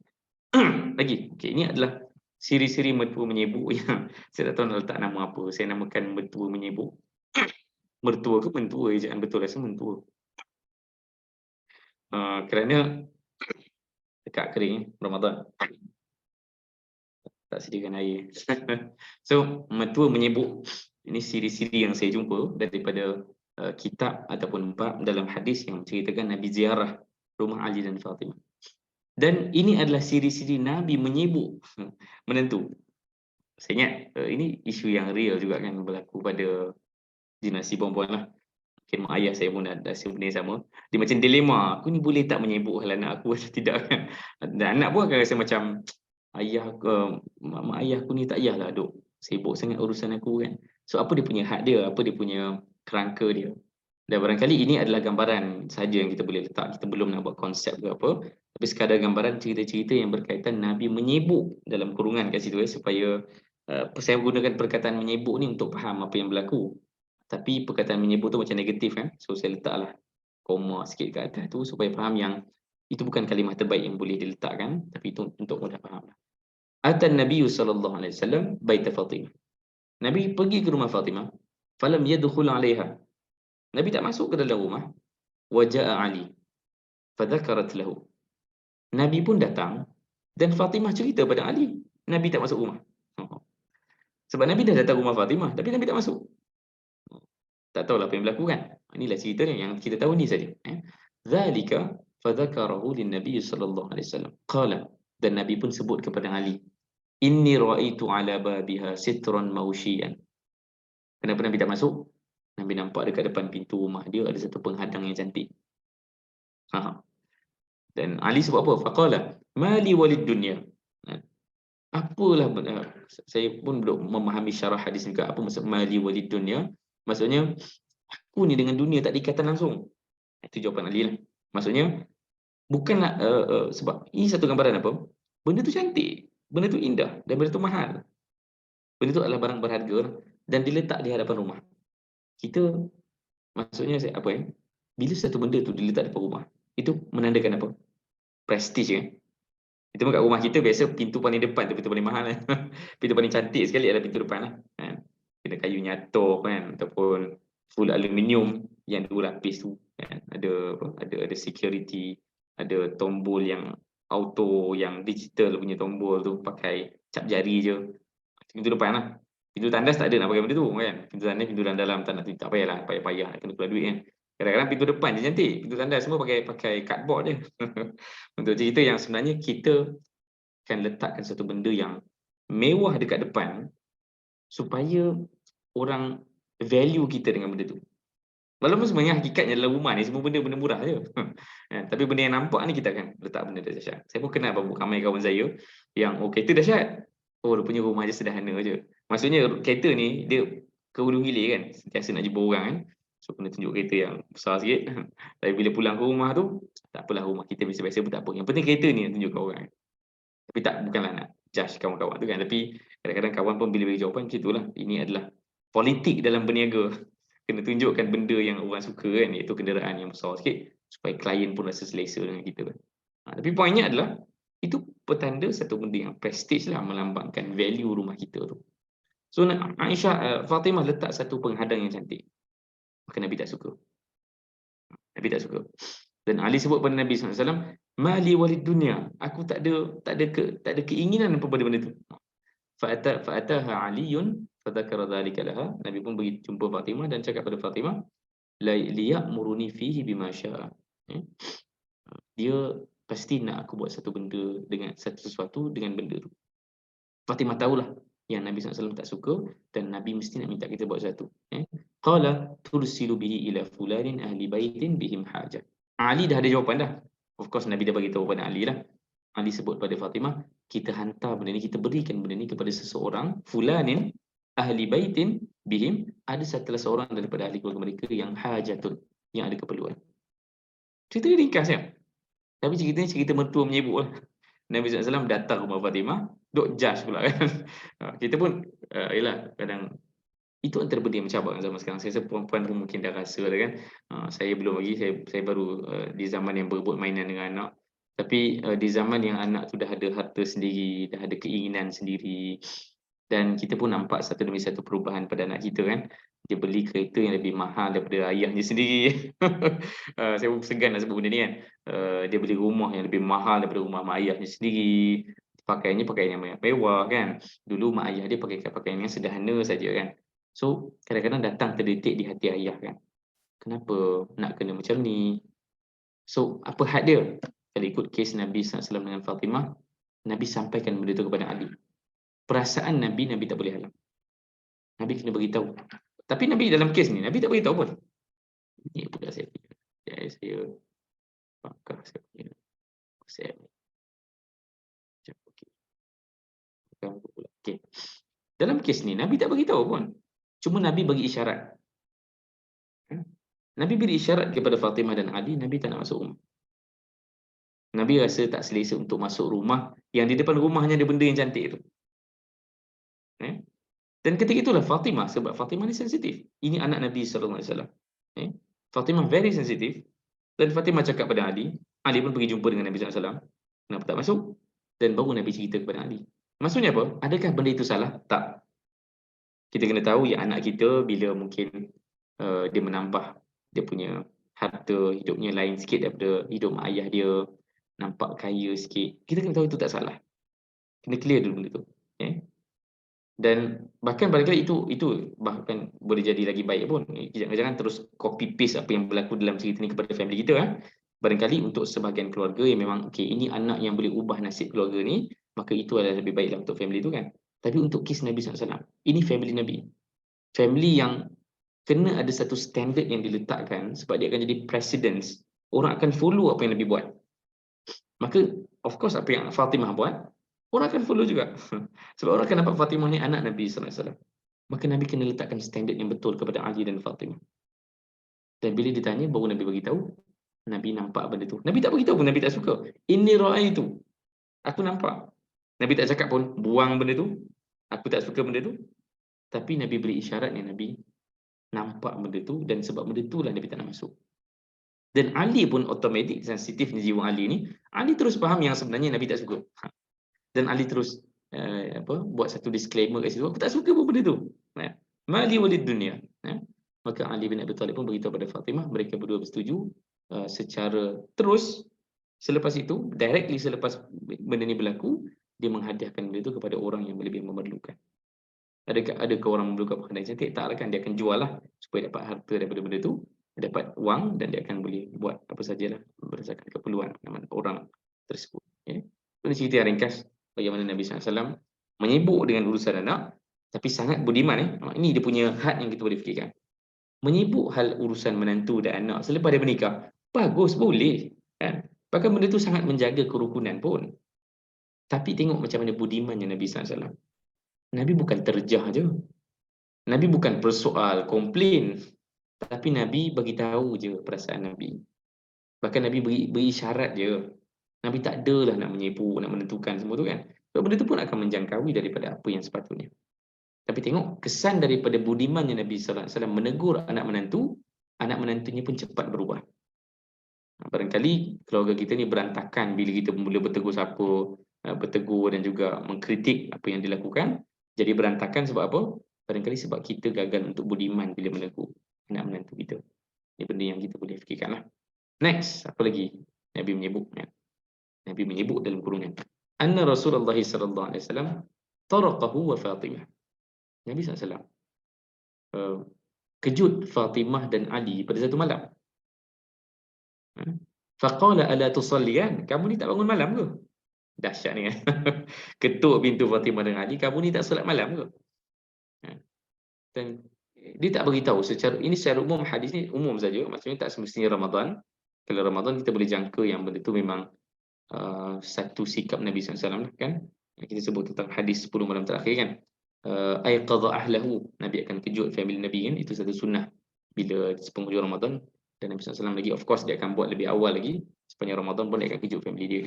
Lagi, okay, ini adalah siri-siri mertua menyibuk yang saya tak tahu nak letak nama apa. Saya namakan mertua menyibuk. Mertua ke mentua, ejaan betul rasa mentua. Kerana dekat kering Ramadan, tak sediakan air. So, mertua menyibuk, ini siri-siri yang saya jumpa daripada kitab ataupun bab dalam hadis yang menceritakan Nabi ziarah rumah Ali dan Fatimah. Dan ini adalah siri-siri Nabi menyibuk menentu. Saya ingat ini isu yang real juga kan berlaku pada dinasti perempuan lah. Mungkin mak ayah saya pun ada rasa benda yang sama. Dia macam dilema, aku ni boleh tak menyibuk hal anak aku atau tidak kan. Dan anak pun akan rasa macam, mak ayah aku ni tak payahlah duk sibuk sangat urusan aku kan. So apa dia punya hak dia, apa dia punya kerangka dia. Dan barangkali ini adalah gambaran saja yang kita boleh letak. Kita belum nak buat konsep ke apa. Tapi sekadar gambaran cerita-cerita yang berkaitan Nabi menyibuk dalam kurungan kat situ supaya saya gunakan perkataan menyibuk ni untuk faham apa yang berlaku. Tapi perkataan menyibuk tu macam negatif kan. So saya letaklah koma sikit kat atas tu supaya faham yang itu bukan kalimah terbaik yang boleh diletakkan, tapi itu untuk mudah faham. Atan Nabi sallallahu alaihi wasallam bait Fatimah. Nabi pergi ke rumah Fatimah, falam yadkhul 'alaiha. Nabi tak masuk ke dalam rumah. Waja'a Ali fadzakarat lahu. Nabi pun datang dan Fatimah cerita pada Ali, Nabi tak masuk rumah. Sebab Nabi dah datang rumah Fatimah tapi Nabi tak masuk. Tak tahulah apa yang berlaku kan. Inilah ceritanya yang kita tahu ni saja. Zalika fadzakarahu lin-nabi sallallahu alaihi wasallam. Qala, dan Nabi pun sebut kepada Ali, inni ra'aitu ala babiha sitran mawshiyan. Kenapa Nabi tak masuk? Nabi nampak dekat depan pintu rumah dia ada satu penghadang yang cantik. Dan Ali sebut apa? Faqala mali walid dunya. Apalah, saya pun belum memahami syarah hadis ni, apa maksud mali walid dunya. Maksudnya aku ni dengan dunia tak ada ikatan langsung. Itu jawapan Ali lah. Maksudnya bukanlah sebab ini satu gambaran apa? Benda tu cantik, benda tu indah dan benda tu mahal. Benda tu adalah barang berharga dan diletak di hadapan rumah. Kita, maksudnya apa ya? Bila satu benda tu diletak di depan rumah, itu menandakan apa? Prestige kan? Itu pun kat rumah kita biasa pintu paling depan tu pintu paling mahal kan? Pintu paling cantik sekali adalah pintu depan lah. Kan? Kena kayu nyatoh kan, ataupun full aluminium yang 2 lapis tu kan? Ada security, ada tombol yang auto, yang digital punya tombol tu pakai cap jari je. Pintu depan lah. Pintu tandas tak ada nak pakai benda tu kan. Pintu tandas, pintu dalam tak nak, tak payahlah, payah-payah nak kena keluar duit kan. Kadang-kadang pintu depan je cantik, pintu tandas semua pakai cardboard je. Untuk cerita yang sebenarnya kita akan letakkan satu benda yang mewah dekat depan supaya orang value kita dengan benda tu. Walaupun sebenarnya hakikatnya dalam rumah ni semua benda-benda murah je. Tapi benda yang nampak ni kita akan letak benda dahsyat. Saya pun kenal beberapa ramai kawan saya yang kereta dahsyat. Oh, dia punya rumah je sederhana je. Maksudnya kereta ni dia ke hulu hilir kan, sentiasa nak jumpa orang kan. So kena tunjuk kereta yang besar sikit. Tapi bila pulang ke rumah tu, tak apalah, rumah kita biasa-biasa pun tak apa. Yang penting kereta ni yang tunjuk ke orang kan. Tapi tak, bukanlah nak judge kawan-kawan tu kan. Tapi kadang-kadang kawan pun bila bagi jawapan macam itulah. Ini adalah politik dalam berniaga. Kena tunjukkan benda yang orang suka kan, iaitu kenderaan yang besar sikit supaya klien pun rasa selesa dengan kita kan. Tapi poinnya adalah itu petanda satu benda yang prestige lah, melambangkan value rumah kita tu. So Fatimah letak satu penghadang yang cantik, maka Nabi tak suka. Nabi tak suka. Dan Ali sebut pada Nabi SAW, mali walid dunia, aku tak ada keinginan apa pada benda tu. Fa'ataha Aliyun fadzakara dzalika laha. Nabi pun pergi jumpa Fatimah dan cakap pada Fatimah, liya'muruni fihi bima syaa. Dia pasti nak aku buat satu benda dengan sesuatu dengan benda tu. Fatimah tahulah yang Nabi SAW tak suka dan Nabi mesti nak minta kita buat sesuatu. Qala tursilu bihi ila fulanin ahli baitin bihim hajah. Ali dah ada jawapan dah. Of course Nabi dah bagi tahu pada Ali lah. Ali sebut pada Fatimah, kita hantar benda ni, kita berikan benda ni kepada seseorang, fulanin ahli baitin bihim, ada salah seorang daripada ahli keluarga mereka yang hajatun, yang ada keperluan. Cerita dia ringkas ya. Tapi ceritanya cerita mertua menyebut lah. Nabi SAW datang rumah Fatimah, duk judge pula kan. Kita pun, yelah, kadang itu antara benda yang mencabar zaman sekarang. Saya rasa perempuan pun mungkin dah rasa dah kan. Saya belum lagi, saya baru di zaman yang berebut mainan dengan anak. Tapi di zaman yang anak tu dah ada harta sendiri, dah ada keinginan sendiri, dan kita pun nampak satu demi satu perubahan pada anak kita kan. Dia beli kereta yang lebih mahal daripada ayahnya sendiri. Saya pun segan nak sebut benda ni kan. Dia beli rumah yang lebih mahal daripada rumah mak ayahnya sendiri. Pakaiannya pakaian yang mewah kan. Dulu mak ayah dia pakai pakaian yang sederhana saja kan. So kadang-kadang datang terdetik di hati ayah kan. Kenapa nak kena macam ni? So apa had dia? Kalau ikut kes Nabi SAW dengan Fatimah, Nabi sampaikan benda tu kepada Ali. Perasaan Nabi tak boleh halang. Nabi kena beritahu. Tapi Nabi dalam kes ni, Nabi tak beritahu pun. Ini budak saya. Saya pakar saya. Saya. Okay. Dalam kes ni, Nabi tak beritahu pun. Cuma Nabi bagi isyarat. Nabi beri isyarat kepada Fatimah dan Ali, Nabi tak nak masuk rumah. Nabi rasa tak selesa untuk masuk rumah yang di depan rumahnya ada benda yang cantik tu. Dan ketika itulah Fatimah, sebab Fatimah ni sensitif. Ini anak Nabi SAW. Fatimah very sensitif. Dan Fatimah cakap pada Ali, Ali pun pergi jumpa dengan Nabi SAW. Kenapa tak masuk? Dan baru Nabi cerita kepada Ali. Maksudnya apa? Adakah benda itu salah? Tak. Kita kena tahu yang anak kita bila mungkin dia menambah dia punya harta hidupnya lain sikit daripada hidup mak ayah dia, nampak kaya sikit, kita kena tahu itu tak salah. Kena clear dulu benda tu. Dan bahkan barangkali itu bahkan boleh jadi lagi baik pun. Jangan terus copy paste apa yang berlaku dalam cerita ni kepada family kita. Barangkali untuk sebahagian keluarga yang memang ini anak yang boleh ubah nasib keluarga ni, maka itu adalah lebih baiklah untuk family tu kan. Tapi untuk kes Nabi SAW, ini family Nabi. Family yang kena ada satu standard yang diletakkan sebab dia akan jadi precedence. Orang akan follow apa yang Nabi buat. Maka of course apa yang Fatimah buat, orang akan follow juga. Sebab orang akan nampak Fatimah ni anak Nabi SAW. Maka Nabi kena letakkan standard yang betul kepada Ali dan Fatimah. Dan bila ditanya, baru Nabi beritahu, Nabi nampak benda tu. Nabi tak beritahu pun, Nabi tak suka. Inni ra'aitu. Aku nampak. Nabi tak cakap pun, buang benda tu. Aku tak suka benda tu. Tapi Nabi beri isyarat yang Nabi nampak benda tu, dan sebab benda tu lah Nabi tak nak masuk. Dan Ali pun automatik, sensitif ni jiwa Ali ni, Ali terus faham yang sebenarnya Nabi tak suka. Dan Ali terus buat satu disclaimer kat situ, aku tak suka pun benda tu. Mali walid dunia. Maka Ali bin Abi Talib pun beritahu pada Fatimah, mereka berdua bersetuju secara terus. Selepas itu, directly selepas benda ni berlaku, dia menghadiahkan benda tu kepada orang yang lebih memerlukan. Adakah orang memerlukan pakaian yang cantik? Tak kan, dia akan jual lah supaya dapat harta daripada benda tu, dapat wang, dan dia akan boleh buat apa sajalah berdasarkan keperluan orang tersebut. Ini cerita yang ringkas bagaimana Nabi SAW menyibuk dengan urusan anak, tapi sangat budiman. Ini dia punya had yang kita boleh fikirkan. Menyibuk hal urusan menantu dan anak selepas dia menikah, bagus, boleh. Kan? Bahkan benda tu sangat menjaga kerukunan pun. Tapi tengok macam mana budimannya Nabi SAW. Nabi bukan terjah je. Nabi bukan persoal, komplain. Tapi Nabi bagi tahu je perasaan Nabi. Bahkan Nabi beri isyarat je. Nabi tak adalah nak menyibuk, nak menentukan semua tu kan. So, benda tu pun akan menjangkaui daripada apa yang sepatutnya. Tapi tengok kesan daripada budimannya Nabi SAW menegur anak menantunya pun cepat berubah. Barangkali keluarga kita ni berantakan bila kita mula bertegur siapa, bertegur dan juga mengkritik apa yang dilakukan. Jadi berantakan sebab apa? Barangkali sebab kita gagal untuk budiman bila menegur anak menantu kita. Ini benda yang kita boleh fikirkan lah. Next, apa lagi Nabi menyebut? Nabi menyebut dalam kurungan. Anna Rasulullah sallallahu alaihi wasallam taraqahu wa Fatimah. Nabi SAW kejut Fatimah dan Ali pada satu malam. Faqala ala tusalliyan? Kamu ni tak bangun malam ke? Dahsyat ni kan. Ketuk pintu Fatimah dan Ali, kamu ni tak solat malam ke? Dan dia tak beritahu secara umum, hadis ni umum saja, maksudnya tak semestinya Ramadan. Kalau Ramadan kita boleh jangka yang benda tu memang satu sikap Nabi SAW kan. Kita sebut tentang hadis 10 malam terakhir kan. Aiqadha ahlahu, Nabi akan kejut family Nabi kan, itu satu sunnah bila penghujung Ramadan. Dan Nabi SAW lagi, of course dia akan buat lebih awal lagi, sepanjang Ramadan pun dia akan kejut family dia.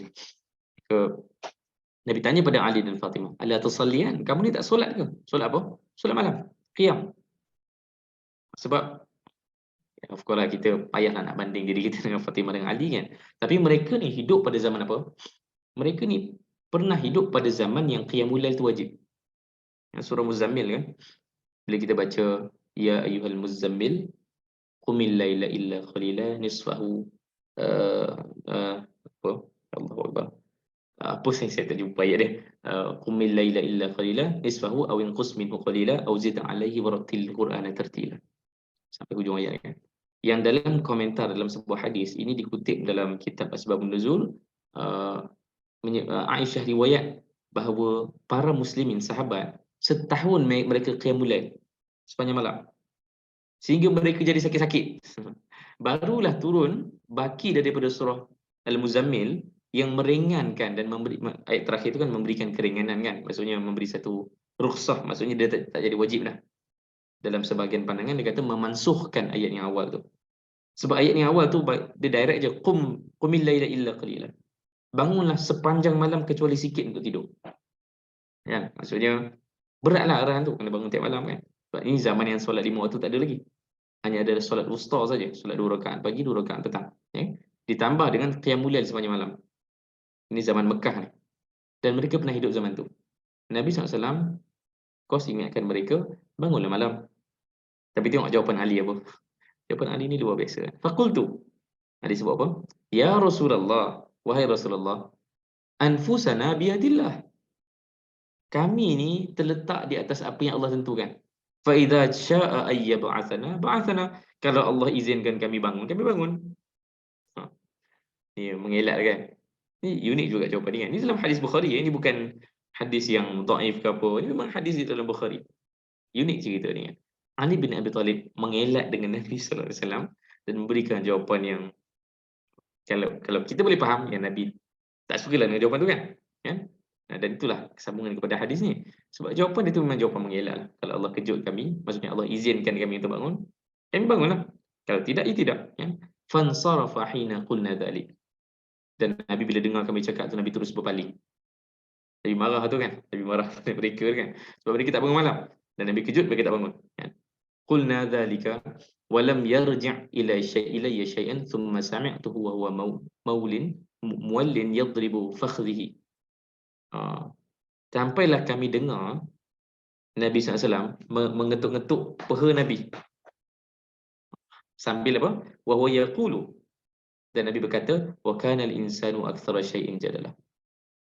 Nabi tanya pada Ali dan Fatimah, ala tusalliyan, kamu ni tak solat ke? Solat apa? Solat malam, qiyam. Sebab of course lah, kita payahlah nak banding diri kita dengan Fatimah dengan Ali kan. Tapi mereka ni hidup pada zaman apa? Mereka ni pernah hidup pada zaman yang qiyamul lail tu wajib. Surah Muzammil kan, bila kita baca ya ayyuhal muzammil qumil laila illa qalila nisfahu apa Allahu akbar, apa saya tak jumpa ayat dia, qumil laila illa qalila nisfahu aw inqus minhu qalila aw zid alaihi warattil qur'ana tartila, sampai hujung ayat kan. Yang dalam komentar dalam sebuah hadis ini dikutip dalam kitab Asbabun Nuzul, Aisyah riwayat bahawa para muslimin sahabat setahun mereka qiyamul lail sepanjang malam sehingga mereka jadi sakit-sakit. Barulah turun baki daripada surah Al-Muzammil yang meringankan dan memberi, ayat terakhir itu kan memberikan keringanan kan, maksudnya memberi satu rukhsah, maksudnya dia tak jadi wajib dah. Dalam sebahagian pandangan dia kata memansuhkan ayat yang awal tu. Sebab ayat yang awal tu dia direct je, qumil laila illa qalila, bangunlah sepanjang malam kecuali sikit untuk tidur. Ya, maksudnya beratlah arahan tu, kena bangun tiap malam kan. Sebab ini zaman yang solat 5 waktu tak ada lagi. Hanya ada solat wusta saja, solat 2 rakaat pagi, 2 rakaat petang. Ya? Ditambah dengan qiyamul lail sepanjang malam. Ini zaman Mekah ni. Dan mereka pernah hidup zaman tu. Nabi SAW kos ingatkan mereka, bangunlah malam. Tapi tengok jawapan Ali apa. Jawapan Ali ni luar biasa. Faqultu, Ali sebut apa? Ya Rasulullah, wahai Rasulullah, anfusana biyadillah. Kami ni terletak di atas apa yang Allah tentukan. Fa idza syaa ay yab'atsana ba'atsana. Kalau Allah izinkan kami bangun, kami bangun. Ni mengelak kan. Ni unik juga jawapan ni kan. Ni dalam hadis Bukhari, ini bukan hadis yang dhaif ke apa. Ini memang hadis di dalam Bukhari. Unik cerita ni kan. Ali bin Abi Talib mengelak dengan Nabi sallallahu alaihi wasallam dan memberikan jawapan yang kalau kita boleh faham yang Nabi tak sukalah dengan jawapan tu kan. Kan? Dan itulah kesambungan kepada hadis ni. Sebab jawapan dia tu memang jawapan mengelak lah. Kalau Allah kejut kami, maksudnya Allah izinkan kami untuk bangun, kami bangunlah. Kalau tidak, ya tidak. Ya. Fansarafa hina qulna dhalik. Dan Nabi bila dengar kami cakap tu, Nabi terus berpaling. Nabi marah tu kan. Nabi marah mereka kan. Sebab mereka tak bangun malam. Dan Nabi kejut, mereka tak bangun. Ya. Qulna dhalika walam yarji' ilayya syai'an thumma sami'tuhu wa huwa muwallin yadribu fakhdhihi. Sampailah kami dengar Nabi SAW mengetuk-ngetuk peha Nabi sambil apa? Wa huwa yaqulu, dan Nabi berkata wa kana al-insanu aktsara syai'in jadalah.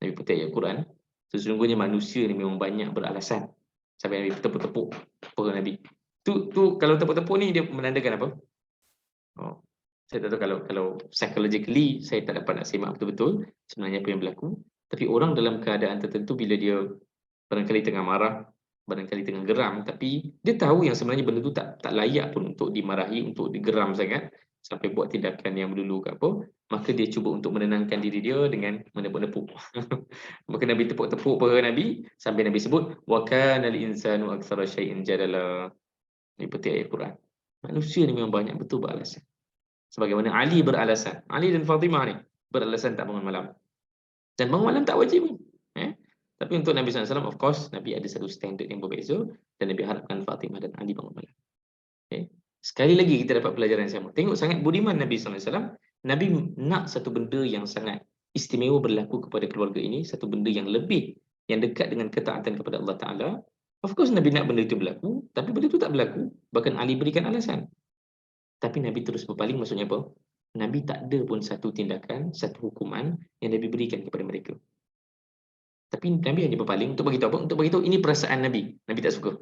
Nabi petik ayat Quran, sesungguhnya manusia ni memang banyak beralasan. Sampai Nabi tepuk-tepuk peha Nabi. Tu kalau tepuk-tepuk ni dia menandakan apa? Saya tak tahu kalau psychologically saya tak dapat nak semak betul-betul sebenarnya apa yang berlaku. Tapi orang dalam keadaan tertentu bila dia barangkali tengah marah barangkali tengah geram, tapi dia tahu yang sebenarnya benda tu tak layak pun untuk dimarahi, untuk digeram sangat sampai buat tindakan yang melulu ke apa, maka dia cuba untuk menenangkan diri dia dengan menepuk-nepuk. Maka Nabi tepuk-tepuk paha Nabi sampai Nabi sebut wa kana al-insanu aktsara syai'in jadala. Ini petik ayat Quran. Manusia ni memang banyak betul beralasan. Sebagaimana Ali beralasan. Ali dan Fatimah ni beralasan tak bangun malam. Dan bangun malam tak wajib pun. Tapi untuk Nabi SAW, of course, Nabi ada satu standard yang berbeza dan Nabi harapkan Fatimah dan Ali bangun malam. Sekali lagi kita dapat pelajaran yang sama. Tengok sangat budiman Nabi SAW. Nabi nak satu benda yang sangat istimewa berlaku kepada keluarga ini, satu benda yang lebih, yang dekat dengan ketaatan kepada Allah Ta'ala. Of course Nabi nak benda itu berlaku, tapi benda itu tak berlaku. Bahkan Ali berikan alasan. Tapi Nabi terus berpaling, maksudnya apa? Nabi tak ada pun satu tindakan, satu hukuman yang Nabi berikan kepada mereka. Tapi Nabi hanya berpaling untuk beritahu apa? Untuk beritahu ini perasaan Nabi. Nabi tak suka.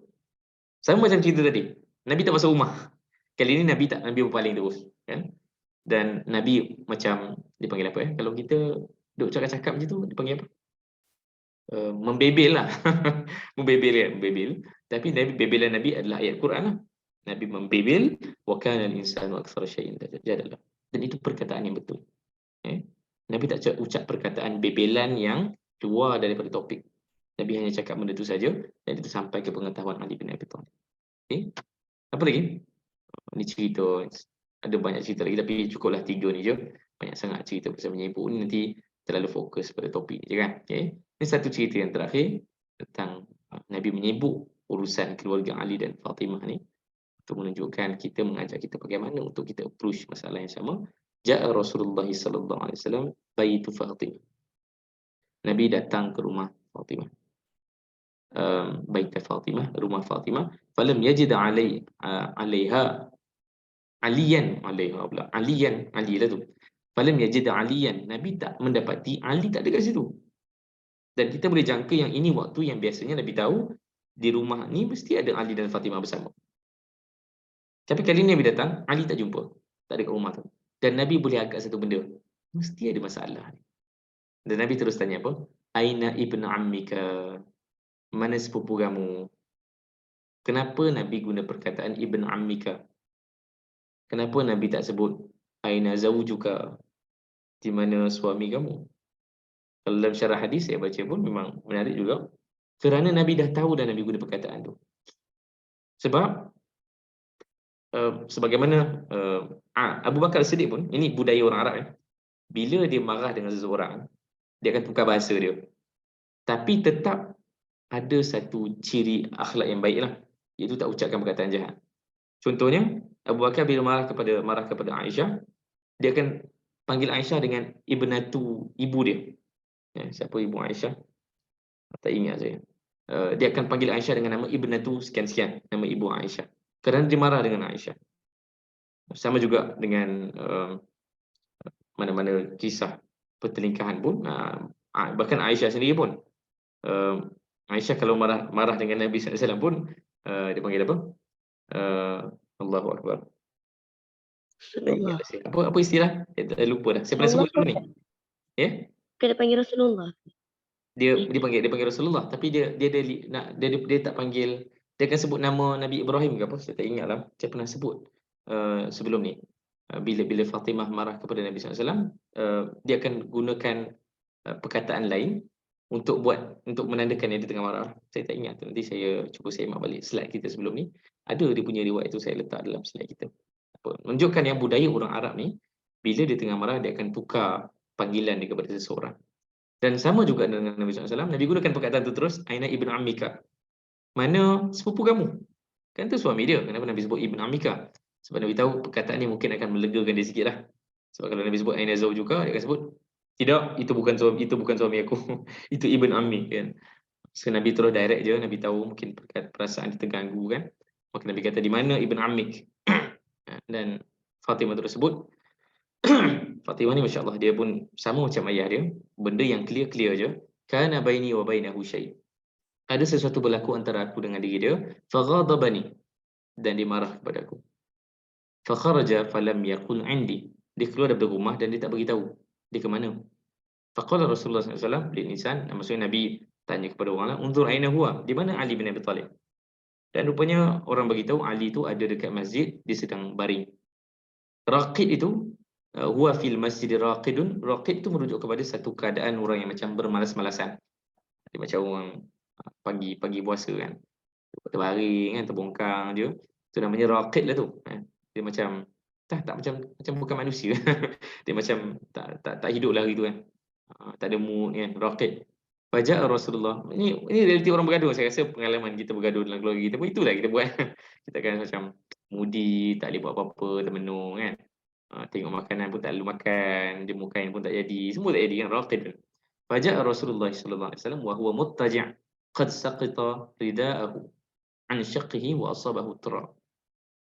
Sama macam cerita tadi. Nabi tak masuk rumah. Kali ini Nabi tak, Nabi berpaling terus. Kan? Dan Nabi macam, dipanggil apa? Kalau kita duk cakap-cakap macam tu, dipanggil apa? Membebel lah. Membebel kan? Membebel. Tapi bebelan Nabi adalah ayat Quran lah. Nabi membebel, wa kana al-insanu aktsara syai'in jadala. Dan itu perkataan yang betul. Nabi tak ucap perkataan bebelan yang keluar daripada topik. Nabi hanya cakap benda itu saja dan itu sampai ke pengetahuan Ali bin Abi Thalib. Apa lagi? Ini cerita, ada banyak cerita lagi tapi cukuplah 3 ni je. Banyak sangat cerita pasal menyibuk ni, nanti terlalu fokus pada topik ni je kan. Ini satu cerita yang terakhir tentang Nabi menyibuk urusan keluarga Ali dan Fatimah ni untuk menunjukkan kita, mengajak kita bagaimana untuk kita approach masalah yang sama. Ja'a Rasulullah sallallahu alaihi wasallam baitu Fatimah. Nabi datang ke rumah Fatimah. Bait Fatimah, rumah Fatimah. Falam yajid alaiha aliyan alaiha pula. Aliyan, Ali lah tu. Falam yajid aliyan. Nabi tak mendapati Ali tak ada kat situ. Dan kita boleh jangka yang ini waktu yang biasanya Nabi tahu di rumah ni mesti ada Ali dan Fatimah bersama. Tapi kali ni Nabi datang, Ali tak jumpa. Tak ada kat rumah tu. Dan Nabi boleh agak satu benda. Mesti ada masalah. Dan Nabi terus tanya apa? Aina ibn ammika? Mana sepupu kamu? Kenapa Nabi guna perkataan ibn ammika? Kenapa Nabi tak sebut aina zawjuka? Di mana suami kamu? Kalau dalam syarah hadis saya baca pun memang menarik juga. Kerana Nabi dah tahu dan Nabi guna perkataan tu. Sebab sebagaimana Abu Bakar Siddiq pun, ini budaya orang Arab bila dia marah dengan seseorang, dia akan tukar bahasa dia. Tapi tetap ada satu ciri akhlak yang baik lah, iaitu tak ucapkan perkataan jahat. Contohnya, Abu Bakar bila marah kepada Aisyah, dia akan panggil Aisyah dengan ibnatu, ibu dia. Siapa ibu Aisyah? Tak ingat saya. Dia akan panggil Aisyah dengan nama ibnatu sekian-sekian, nama ibu Aisyah. Kerana dia marah dengan Aisyah. Sama juga dengan mana-mana kisah pertelingkahan pun, bahkan Aisyah sendiri pun, Aisyah kalau marah dengan Nabi SAW pun, dia panggil apa? Allahu Akbar. Apa istilah? Lupa dah. Saya pernah sebut dulu ni. Dia panggil Rasulullah. Dia panggil Rasulullah, tapi dia tak panggil, dia akan sebut nama Nabi Ibrahim ke apa? Saya tak ingat lah. Saya pernah sebut sebelum ni. Bila Fatimah marah kepada Nabi SAW, dia akan gunakan perkataan lain untuk menandakan dia tengah marah. Saya tak ingat tu. Nanti saya cuba semak balik slide kita sebelum ni. Ada dia punya riwayat tu, saya letak dalam slide kita. Menunjukkan yang budaya orang Arab ni, bila dia tengah marah, dia akan tukar panggilan dia kepada seseorang. Dan sama juga dengan Nabi SAW, Nabi gunakan perkataan tu terus, aina ibn ammika. Mana sepupu kamu? Kan tu suami dia. Kenapa Nabi sebut ibn ammika? Sebab Nabi tahu perkataan ni mungkin akan melegakan dia sikit lah. Sebab kalau Nabi sebut aina zawjuka, dia akan sebut, tidak, itu bukan suami aku. Itu ibn ammi kan. So Nabi terus direct je, Nabi tahu mungkin perasaan dia terganggu kan. Maka Nabi kata, di mana ibn ammik? Dan Fatimah terus sebut, Fatimah ni masya-Allah, dia pun sama macam ayah dia, benda yang clear je. Kana baini wa bainahu syai'. Ada sesuatu berlaku antara aku dengan diri dia, faghadabani, dan dia marah kepada aku. Fa kharaja falam yaqul 'indi. Dia keluar dari rumah dan dia tak beritahu dia ke mana. Faqala Rasulullah SAW lin insan, maksudnya Nabi Tanya kepada orang lain, unzur aina huwa, di mana Ali bin Abi Talib? Dan rupanya orang bagi tahu Ali itu ada dekat masjid, dia sedang baring. Raqid itu huwa fil masjid raqidun. Raqid itu merujuk kepada satu keadaan orang yang macam bermalas-malasan. Dia macam orang pagi puasa kan. Terbaring kan, terbongkang dia. Itu namanya raqid lah tu. Dia macam tak macam bukan manusia. Dia macam tak hidup lah gitu kan. Tak ada mood kan, raqid. Faja'a Rasulullah. Ini realiti orang bergaduh. Saya rasa pengalaman kita bergaduh dalam keluarga kita pun itulah kita buat. Kita kan macam moody, tak boleh buat apa-apa, termenung kan. Tengok makanan pun tak lalu makan, jemur kain pun tak jadi. Semua tak jadi kan, raqid. Faja'a Rasulullah sallallahu alaihi wasallam wa huwa muttaji'. Qad saqita rida'ahu an syaqqihi wa asabahu turab.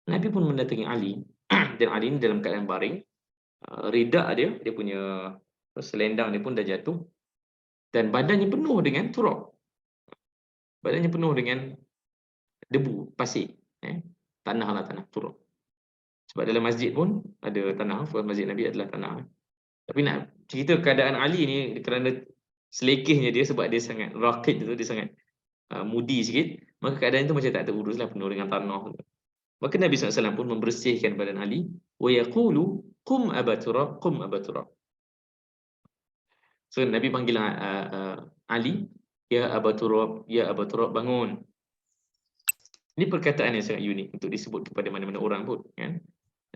Nabi pun mendatangi Ali dan Ali ini dalam keadaan baring. Rida' dia punya selendang dia pun dah jatuh. Dan badannya penuh dengan turab. Badannya penuh dengan debu, pasir. Tanah lah, tanah, turab. Sebab dalam masjid pun ada tanah. Masjid Nabi adalah tanah. Tapi nak cerita keadaan Ali ni kerana selekehnya dia sebab dia sangat raqid tu, dia sangat moody sikit. Maka keadaan tu macam tak terurus lah, penuh dengan tanah. Maka Nabi SAW pun membersihkan badan Ali. Wa yaqulu qum aba turab, qum aba turab. So Nabi panggil Ali, ya Aba Turab, bangun. Ini perkataan yang sangat unik untuk disebut kepada mana-mana orang pun, kan?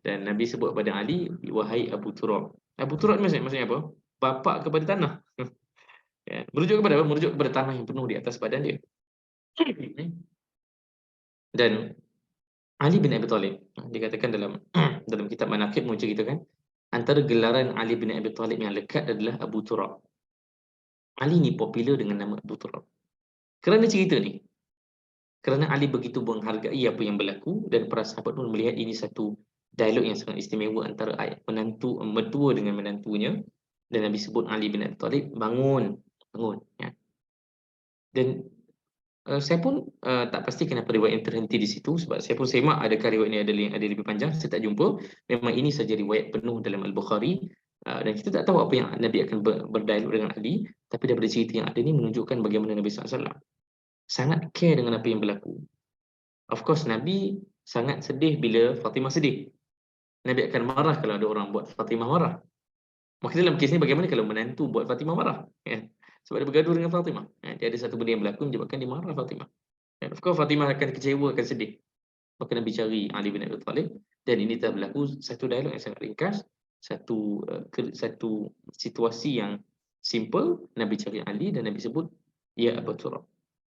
Dan Nabi sebut kepada Ali, wahai Abu Turab. Abu Turab maksudnya apa? Bapa kepada tanah. Ya, merujuk kepada apa? Merujuk kepada tanah yang penuh di atas badan dia. Dan Ali bin Abi Talib dikatakan dalam kitab Manaqib menceritakan antara gelaran Ali bin Abi Talib yang lekat adalah Abu Turab. Ali ni popular dengan nama Abu Turab. Kerana cerita ni, kerana Ali begitu menghargai apa yang berlaku dan para sahabat pun melihat ini satu dialog yang sangat istimewa antara mertua dengan menantunya, dan Nabi sebut Ali bin Abi Talib, bangun. Ya. Dan saya pun tak pasti kenapa riwayat yang terhenti di situ, sebab saya pun semak adakah riwayat ini ada lebih panjang, saya tak jumpa. Memang ini saja riwayat penuh dalam Al-Bukhari, dan kita tak tahu apa yang Nabi akan berdialog dengan Ali, tapi daripada cerita yang ada ni menunjukkan bagaimana Nabi SAW sangat care dengan apa yang berlaku. Of course, Nabi sangat sedih bila Fatimah sedih. Nabi akan marah kalau ada orang buat Fatimah marah. Maka dalam kes ni bagaimana kalau menantu buat Fatimah marah? Ya. Sebab dia bergaduh dengan Fatimah. Dia ada satu benda yang berlaku menyebabkan dia marah Fatimah. Dan of course Fatimah akan kecewa, akan sedih. Maka Nabi cari Ali bin Abi Talib, dan ini telah berlaku satu dialog yang sangat ringkas, satu situasi yang simple. Nabi cari Ali dan Nabi sebut, ya Abu Turab.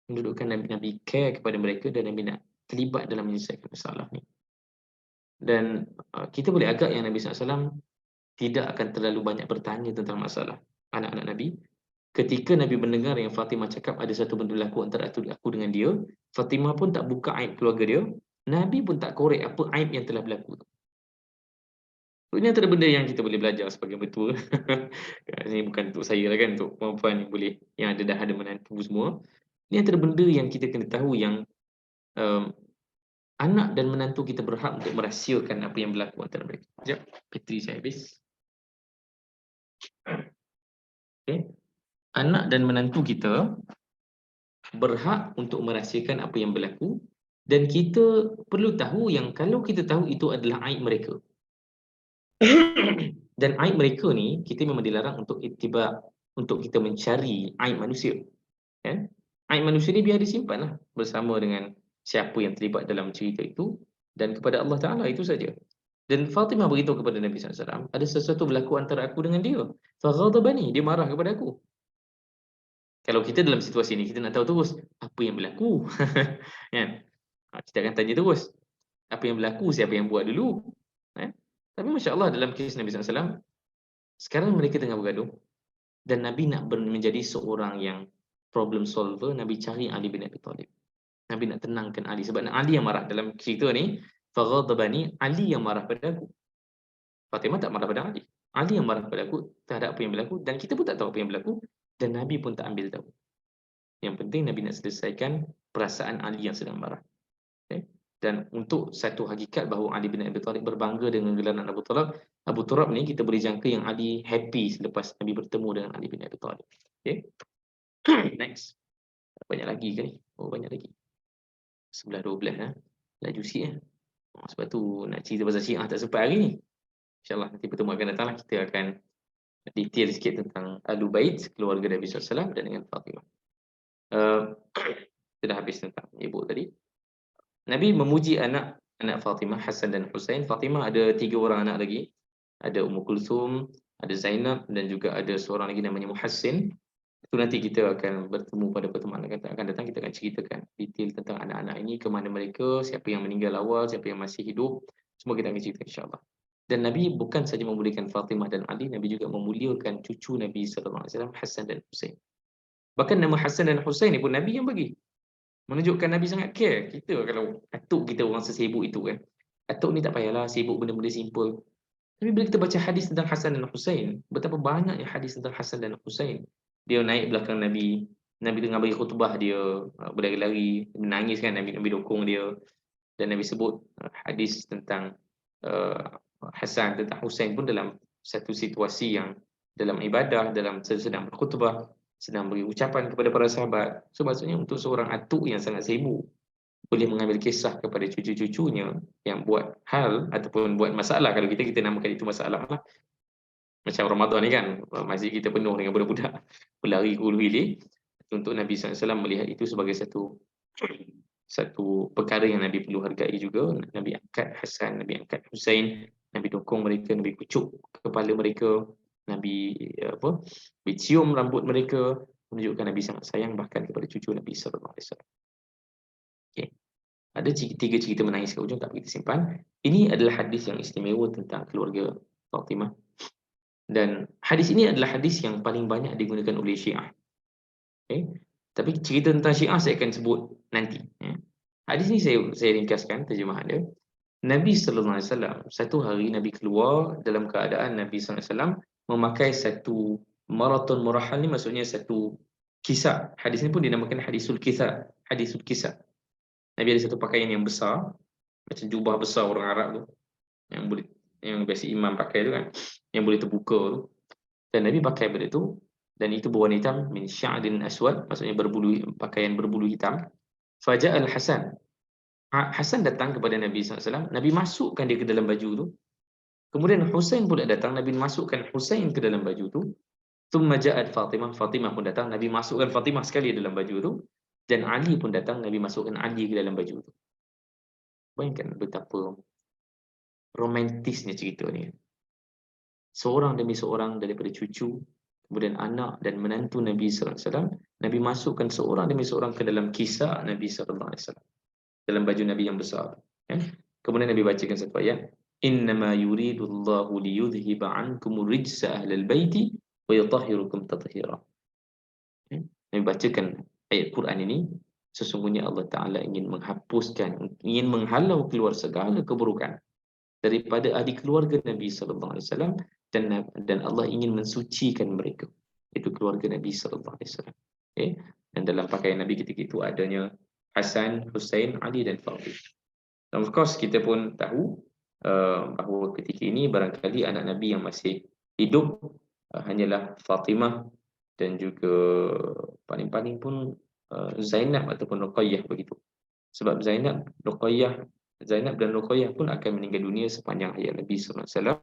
Menunjukkan Nabi care kepada mereka dan Nabi nak terlibat dalam menyelesaikan masalah ni. Dan kita boleh agak yang Nabi SAW tidak akan terlalu banyak bertanya tentang masalah anak-anak Nabi. Ketika Nabi mendengar yang Fatimah cakap ada satu benda berlaku antara aku dengan dia, Fatimah pun tak buka aib keluarga dia, Nabi pun tak korek apa aib yang telah berlaku. Ini antara benda yang kita boleh belajar sebagai mertua. Ini bukan untuk saya lah kan, untuk perempuan yang boleh, yang dah ada menantu semua. Ini antara benda yang kita kena tahu, yang anak dan menantu kita berhak untuk merahsiakan apa yang berlaku antara mereka. Sekejap, bateri saya habis. Okay. Anak dan menantu kita berhak untuk merahsiakan apa yang berlaku, dan kita perlu tahu yang kalau kita tahu itu adalah aib mereka. Dan aib mereka ni, kita memang dilarang untuk ittiba, untuk kita mencari aib manusia. Kan? Aib manusia ni biar disimpanlah bersama dengan siapa yang terlibat dalam cerita itu, dan kepada Allah Ta'ala, itu saja. Dan Fatimah beritahu kepada Nabi SAW, ada sesuatu berlaku antara aku dengan dia. Faghadabani, dia marah kepada aku. Kalau kita dalam situasi ini, kita nak tahu terus apa yang berlaku. Kan? Kita akan tanya terus, apa yang berlaku, siapa yang buat dulu. Tapi Masya Allah, dalam kes Nabi SAW, sekarang mereka tengah bergaduh, dan Nabi nak menjadi seorang yang problem solver. Nabi cari Ali bin Abi Talib. Nabi nak tenangkan Ali, sebab Ali yang marah dalam cerita ni. Faghadabani, Ali yang marah pada aku. Fatimah tak marah pada Ali. Ali yang marah pada aku terhadap apa yang berlaku, dan kita pun tak tahu apa yang berlaku, dan Nabi pun tak ambil tahu. Yang penting Nabi nak selesaikan perasaan Ali yang sedang marah. Okay? Dan untuk satu hakikat bahawa Ali bin Abi Talib berbangga dengan gelaran Abu Turab. Abu Turab ni kita boleh jangka yang Ali happy selepas Nabi bertemu dengan Ali bin Abi Talib. Okay? Next. Banyak lagi ke ni? Oh, banyak lagi. 11-12 lah. Laju sikit. Sebab tu nak cerita pasal Syiah tak sempat hari ni. InsyaAllah nanti pertemuan akan datang lah, kita akan detail sikit tentang Ahlul Bait, keluarga Nabi SAW dan dengan Fatimah. Kita dah habis tentang ibu tadi. Nabi memuji anak Fatimah, Hasan dan Husain. Fatimah ada 3 orang anak lagi. Ada Ummu Kulthum, ada Zainab dan juga ada seorang lagi namanya Muhassin. Itu nanti kita akan bertemu pada pertemuan akan datang, kita akan ceritakan detail tentang anak-anak ini, ke mana mereka, siapa yang meninggal awal, siapa yang masih hidup, semua kita akan cerita insya-Allah. Dan Nabi bukan saja memuliakan Fatimah dan Ali, Nabi juga memuliakan cucu Nabi sallallahu alaihi wasallam, Hasan dan Husain. Bahkan nama Hasan dan Husain ni pun Nabi yang bagi. Menunjukkan Nabi sangat care. Kita kalau atuk kita orang sesibuk itu kan. Atuk ni tak payahlah sibuk benda-benda simple. Tapi bila kita baca hadis tentang Hasan dan Husain, betapa banyaknya hadis tentang Hasan dan Husain. Dia naik belakang Nabi, Nabi tengah bagi khutbah, dia berlari-lari, menangis kan, Nabi dukung dia. Dan Nabi sebut hadis tentang Hasan tentang Husain pun dalam satu situasi yang dalam ibadah, dalam sedang berkhutbah, sedang beri ucapan kepada para sahabat. So maksudnya untuk seorang atuk yang sangat sibuk, boleh mengambil kisah kepada cucu-cucunya yang buat hal ataupun buat masalah, kalau kita namakan itu masalah lah. Macam Ramadan ni kan, masjid kita penuh dengan budak-budak berlari hulu hilir. Untuk Nabi SAW melihat itu sebagai satu perkara yang Nabi perlu hargai juga. Nabi angkat Hasan, Nabi angkat Husain, Nabi dukung mereka, Nabi kucuk kepala mereka, Nabi cium rambut mereka, menunjukkan Nabi sangat sayang bahkan kepada cucu Nabi SAW. Okay. Ada 3 cerita menangis ke ujung, tak kita simpan. Ini adalah hadis yang istimewa tentang keluarga Fatimah. Dan hadis ini adalah hadis yang paling banyak digunakan oleh Syiah. Okay. Tapi cerita tentang Syiah saya akan sebut nanti. Hadis ini saya ringkaskan terjemahan dia. Nabi SAW, satu hari Nabi keluar dalam keadaan Nabi SAW memakai satu maraton murahal, ni maksudnya satu kisah. Hadis ini pun dinamakan hadisul kisah. Hadisul kisah. Nabi ada satu pakaian yang besar, macam jubah besar orang Arab tu, yang biasa imam pakai tu kan, yang boleh terbuka tu. Dan Nabi pakai benda tu, dan itu berwarna hitam, min sya'din aswad, maksudnya pakaian berbulu hitam. Faja'al Hasan. Hasan datang kepada Nabi SAW, Nabi masukkan dia ke dalam baju tu. Kemudian Husain pula datang, Nabi masukkan Husain ke dalam baju tu. Thumma ja'at Fatimah, Fatimah pun datang, Nabi masukkan Fatimah sekali dalam baju tu. Dan Ali pun datang, Nabi masukkan Ali ke dalam baju tu. Bayangkan betapa romantisnya cerita ni. Seorang demi seorang daripada cucu, kemudian anak dan menantu Nabi SAW, Nabi masukkan seorang demi seorang ke dalam kisah Nabi SAW, dalam baju Nabi yang besar. Kemudian Nabi bacakan satu ayat, innama yuridullahu liyudhhiba ankumur rijsa ahlal baiti wa yutahhirukum tathira. Nabi bacakan ayat Quran ini, sesungguhnya Allah Ta'ala ingin menghapuskan, ingin menghalau keluar segala keburukan daripada ahli keluarga Nabi SAW, dan Allah ingin mensucikan mereka, itu keluarga Nabi SAW. Okay? Dan dalam pakaian Nabi ketika itu adanya Hasan, Husain, Ali dan Fatimah. Dan of course kita pun tahu bahawa ketika ini barangkali anak Nabi yang masih hidup hanyalah Fatimah dan juga paling-paling pun Zainab ataupun Ruqayyah begitu. Sebab Zainab dan Ruqayyah pun akan meninggal dunia sepanjang hayat Nabi SAW.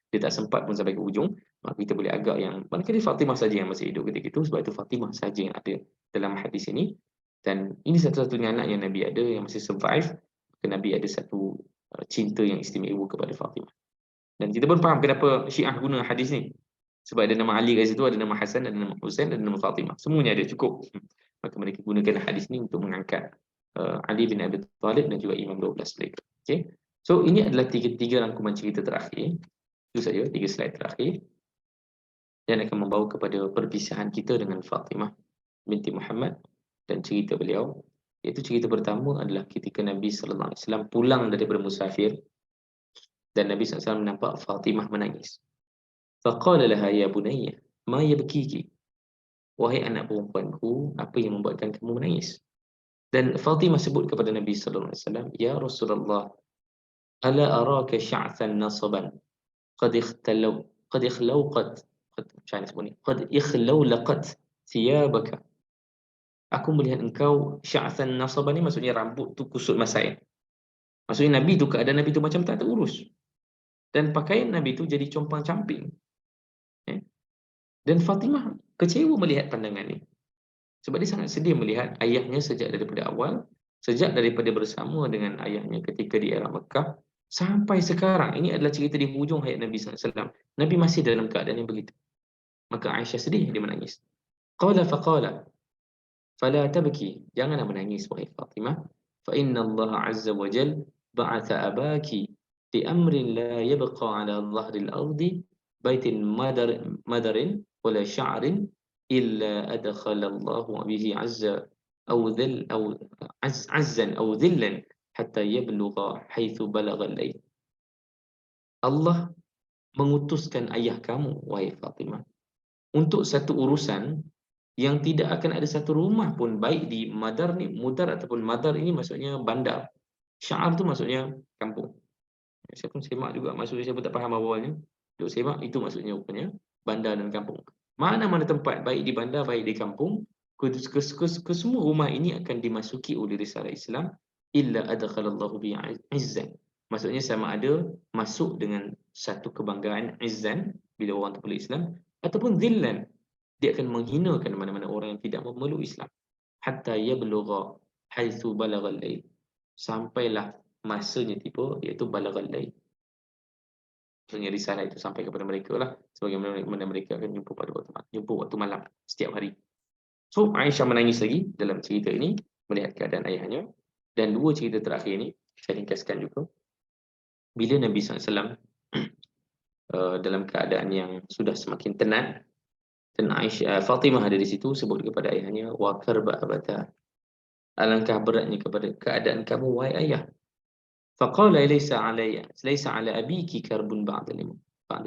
Dia tak sempat pun sampai ke ujung. Maka kita boleh agak yang barangkali Fatimah saja yang masih hidup ketika itu. Sebab itu Fatimah saja yang ada dalam hadis ini. Dan ini satu-satunya anak yang Nabi ada yang masih survive. Maka Nabi ada satu cinta yang istimewa kepada Fatimah. Dan kita pun faham kenapa Syiah guna hadis ni. Sebab ada nama Ali kat situ, ada nama Hasan, ada nama Husain, ada nama Fatimah. Semuanya ada, cukup. Maka mereka gunakan hadis ni untuk mengangkat Ali bin Abi Thalib dan juga Imam 12 mereka. Okay? So ini adalah tiga rangkuman cerita terakhir. Itu saja 3 slide terakhir. Dan akan membawa kepada perpisahan kita dengan Fatimah binti Muhammad dan cerita beliau. Iaitu cerita pertama adalah ketika Nabi SAW pulang daripada musafir dan Nabi SAW nampak Fatimah menangis. Faqala laha ya bunayya ma yabkiki. Wahai anak perempuanku, apa yang membuatkan kamu menangis? Dan Fatimah sebut kepada Nabi SAW, ya Rasulullah, ala araka sya'than nasaban qad ikhlawlaqat thiyabaka aku melihat engkau sya'san nasaban, ni maksudnya rambut tu kusut masai. Maksudnya Nabi tu, keadaan Nabi tu macam tak terurus. Dan pakaian Nabi tu jadi compang-camping. Ya. Dan Fatimah kecewa melihat pandangan ni. Sebab dia sangat sedih melihat ayahnya sejak daripada awal, sejak daripada bersama dengan ayahnya ketika di era Mekah, sampai sekarang. Ini adalah cerita di hujung hayat Nabi SAW. Nabi masih dalam keadaan yang begitu. Maka Aisyah sedih, dia menangis. Qala faqala, fala tabki, janganlah menangis wahai Fatimah. Fa inna Allah Azza wa Jal ba'atha abaki li amrin la yabqa ala dhahril ardi baitin madarin wala sya'rin illa adkhala Allah bihi azza aw dhil aw azzan aw dhillan hatta yablugha haitsu balagha al-layl. Allah mengutuskan ayah kamu wahai Fatimah untuk satu urusan yang tidak akan ada satu rumah pun, baik di Madar ni, Mudar ataupun Madar ini maksudnya bandar. Sya'ar tu maksudnya kampung. Saya pun semak juga, maksudnya saya pun tak faham awalnya. Duk semak, itu maksudnya rupanya bandar dan kampung. Mana-mana tempat, baik di bandar, baik di kampung, kesemua rumah ini akan dimasuki oleh risalah Islam, illa adkhalallahu bi izzan. Maksudnya sama ada masuk dengan satu kebanggaan, izzan, bila orang tu peluk Islam, ataupun zillan, dia akan menghinakan mana-mana orang yang tidak memeluk Islam. Hatta yablugha haitsu balagha al-lail, sampailah masanya tiba, iaitu balagha al-lail. Maksudnya risalah itu sampai kepada mereka lah, sebagaimana mereka akan jumpa waktu malam setiap hari. So Aisyah menangis lagi dalam cerita ini melihat keadaan ayahnya. Dan dua cerita terakhir ini saya ringkaskan juga. Bila Nabi SAW dalam keadaan yang sudah semakin tenang, dan Fatimah ada di situ, sebut kepada ayahnya, wa karba abata, alangkah beratnya kepada keadaan kamu wahai ayah. Faqala laysa ala abiki karbun ba'da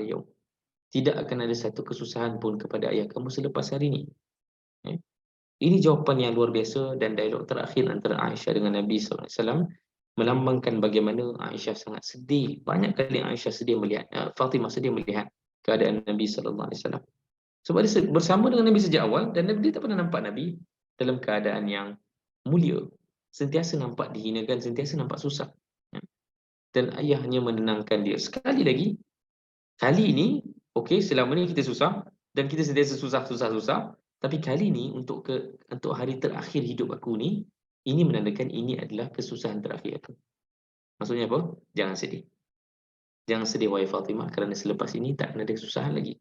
yawm, tidak akan ada satu kesusahan pun kepada ayah kamu selepas hari ini. Ini jawapan yang luar biasa, dan dialog terakhir antara Aisyah dengan Nabi SAW melambangkan bagaimana Aisyah sangat sedih. Banyak kali Aisyah sedih melihat, Fatimah sedih melihat keadaan Nabi SAW. Sebab dia bersama dengan Nabi sejak awal, dan dia tak pernah nampak Nabi dalam keadaan yang mulia. Sentiasa nampak dihinakan, sentiasa nampak susah. Dan ayahnya menenangkan dia. Sekali lagi, kali ini, okey, selama ni kita susah, dan kita sentiasa susah, tapi kali ini untuk hari terakhir hidup aku ni, ini menandakan ini adalah kesusahan terakhir aku. Maksudnya apa? Jangan sedih. Jangan sedih wahai Fatimah, kerana selepas ini tak akan ada kesusahan lagi.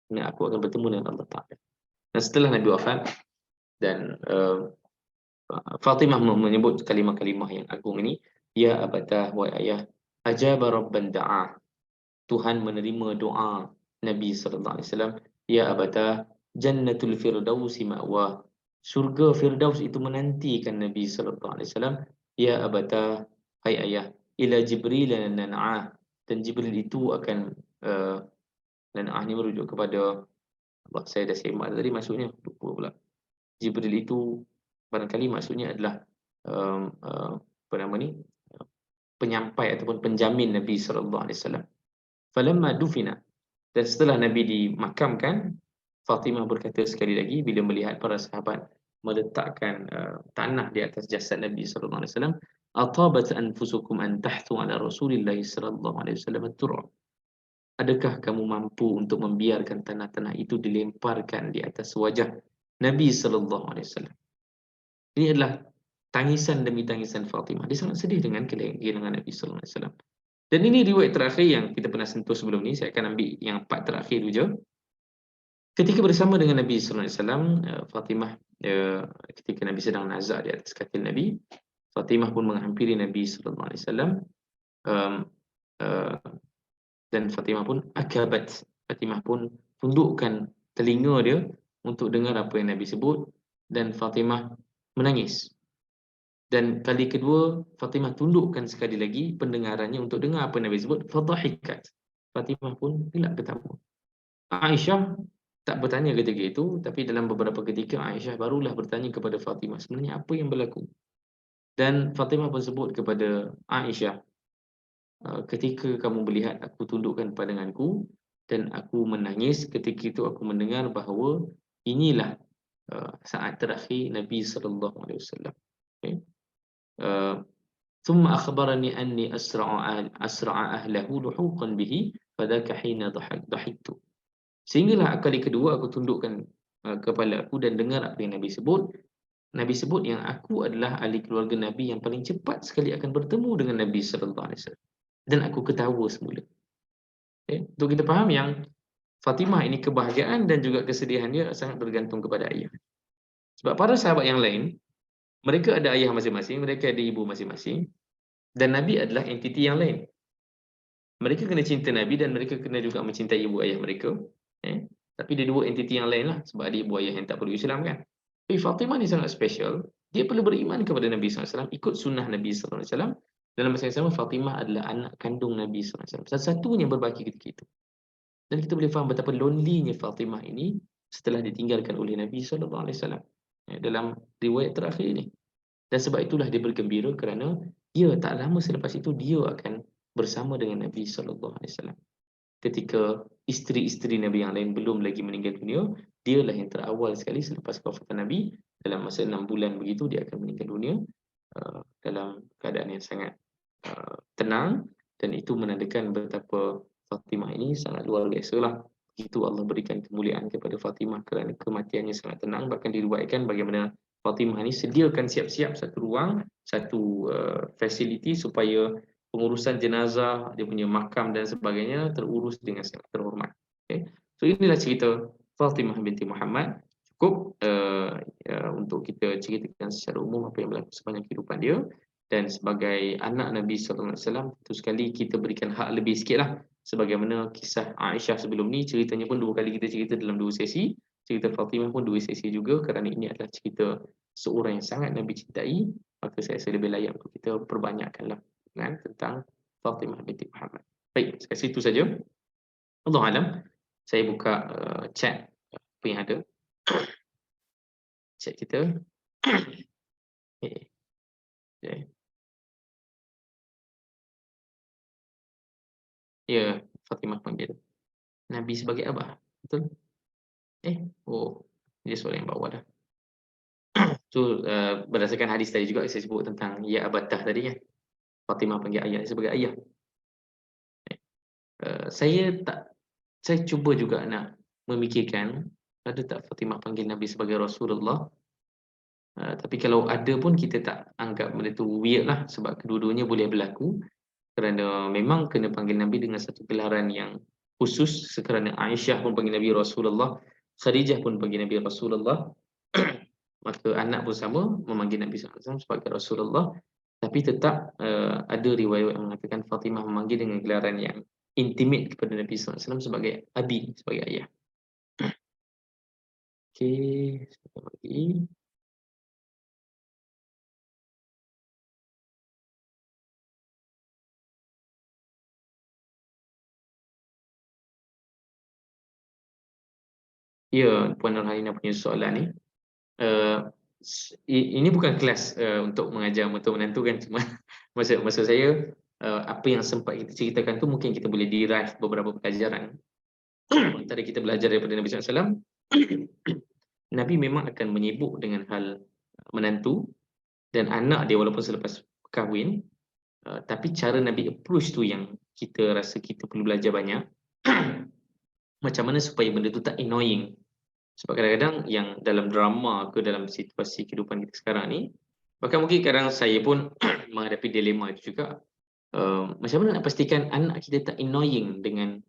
Nah, aku akan bertemu dengan Allah Ta'ala. Dan setelah Nabi wafat, dan Fatimah menyebut kalimah-kalimah yang agung ini, ya abatah, wahai ayah, ajaba rabban da'a, Tuhan menerima doa Nabi SAW. Ya abatah, jannatul firdausi ma'wah, surga Firdaus itu menantikan Nabi SAW. Ya abatah, hai ayah, ila Jibril nan'ah, dan Jibril itu akan nan'ah ni merujuk kepada, saya dah semak tadi maksudnya, lupa pula. Jibril itu barangkali maksudnya adalah apa nama ni, penyampai ataupun penjamin Nabi SAW. Falamma dufina, dan setelah Nabi dimakamkan, Fatimah berkata sekali lagi bila melihat para sahabat meletakkan tanah di atas jasad Nabi SAW, atabat anfusukum an tahthu ala Rasulillah SAW turab, adakah kamu mampu untuk membiarkan tanah-tanah itu dilemparkan di atas wajah Nabi SAW? Ini adalah tangisan demi tangisan Fatimah. Dia sangat sedih dengan kehilangan Nabi SAW. Dan ini riwayat terakhir yang kita pernah sentuh sebelum ni. Saya akan ambil yang part terakhir dulu je. Ketika bersama dengan Nabi SAW, Fatimah, ketika Nabi sedang nazak di atas katil Nabi, Fatimah pun menghampiri Nabi SAW, dan Fatimah pun akabat. Fatimah pun tundukkan telinga dia untuk dengar apa yang Nabi sebut, dan Fatimah menangis. Dan kali kedua, Fatimah tundukkan sekali lagi pendengarannya untuk dengar apa Nabi sebut. Fadhahikat, Fatimah pun gelak ketawa. Aisyah tak bertanya ketika itu, tapi dalam beberapa ketika Aisyah barulah bertanya kepada Fatimah, sebenarnya apa yang berlaku. Dan Fatimah pun sebut kepada Aisyah, ketika kamu melihat aku tundukkan pandanganku dan aku menangis, ketika itu aku mendengar bahawa inilah saat terakhir Nabi sallallahu alaihi wasallam. Okey. ثم أخبرني أني أسرع أهله لحوقا به فذاك حين ضحكت. Sehinggalah kali kedua aku tundukkan kepala aku dan dengar apa yang Nabi sebut. Nabi sebut yang aku adalah ahli keluarga Nabi yang paling cepat sekali akan bertemu dengan Nabi sallallahu alaihi wasallam. Dan aku ketawa semula. Okay. Untuk kita faham yang Fatimah ini kebahagiaan dan juga kesedihan dia sangat bergantung kepada ayah. Sebab para sahabat yang lain, mereka ada ayah masing-masing, mereka ada ibu masing-masing, dan Nabi adalah entiti yang lain. Mereka kena cinta Nabi dan mereka kena juga mencintai ibu ayah mereka. Tapi dia dua entiti yang lain lah, sebab ada ibu ayah yang tak perlu Islam kan. Tapi Fatimah ni sangat special. Dia perlu beriman kepada Nabi SAW, ikut sunnah Nabi SAW. Dalam masa yang sama, Fatimah adalah anak kandung Nabi SAW. Satu-satunya berbaki ketika itu. Dan kita boleh faham betapa lonely-nya Fatimah ini setelah ditinggalkan oleh Nabi SAW. Dalam riwayat terakhir ini. Dan sebab itulah dia bergembira kerana dia tak lama selepas itu dia akan bersama dengan Nabi SAW. Ketika isteri-isteri Nabi yang lain belum lagi meninggal dunia, dialah yang terawal sekali selepas wafatan Nabi. Dalam masa 6 bulan begitu dia akan meninggal dunia dalam keadaan yang sangat tenang, dan itu menandakan betapa Fatimah ini sangat luar biasa lah. Itu Allah berikan kemuliaan kepada Fatimah kerana kematiannya sangat tenang. Bahkan diriwayatkan bagaimana Fatimah ini sediakan siap-siap satu ruang, satu fasiliti supaya pengurusan jenazah, dia punya makam dan sebagainya terurus dengan sangat terhormat. Okay. So inilah cerita Fatimah binti Muhammad. Cukup untuk kita ceritakan secara umum apa yang berlaku sepanjang kehidupan dia. Dan sebagai anak Nabi SAW, tentu sekali kita berikan hak lebih sikit lah. Sebagaimana kisah Aisyah sebelum ni, ceritanya pun 2 kali kita cerita dalam 2 sesi. Cerita Fatimah pun 2 sesi juga, kerana ini adalah cerita seorang yang sangat Nabi cintai. Maka saya rasa lebih layak untuk kita perbanyakkanlah tentang Fatimah binti Muhammad. Baik, sekat situ saja. Allah alam. Saya buka chat apa yang ada. Chat kita. Okay. Ya, Fatimah panggil Nabi sebagai abah. Betul? Oh, dia soalan yang bawah dah. Itu berdasarkan hadis tadi juga saya sebut tentang ya abatah tadi kan. Fatimah panggil ayah sebagai ayah. Saya cuba juga nak memikirkan ada tak Fatimah panggil Nabi sebagai Rasulullah. Tapi kalau ada pun kita tak anggap benda tu weird lah, sebab kedua-duanya boleh berlaku. Kerana memang kena panggil Nabi dengan satu gelaran yang khusus, sekerana Aisyah pun panggil Nabi Rasulullah, Khadijah pun panggil Nabi Rasulullah. Maka anak pun sama memanggil Nabi SAW sebagai Rasulullah. Tapi tetap ada riwayat yang mengatakan Fatimah memanggil dengan gelaran yang intimate kepada Nabi SAW sebagai abi, sebagai ayah. Okey, sekejap lagi. Ya, Puan Nurhaina punya soalan ni. Ini bukan kelas untuk mengajar untuk menentu kan, cuma maksud saya apa yang sempat kita ceritakan tu mungkin kita boleh derive beberapa pelajaran. Antara kita belajar daripada Nabi SAW, Nabi memang akan menyibuk dengan hal menantu dan anak dia walaupun selepas kahwin, tapi cara Nabi approach tu yang kita rasa kita perlu belajar banyak. Macam mana supaya benda tu tak annoying. Sebab kadang-kadang yang dalam drama ke dalam situasi kehidupan kita sekarang ni, bahkan mungkin kadang saya pun menghadapi dilema itu juga. Macam mana nak pastikan anak kita tak annoying dengan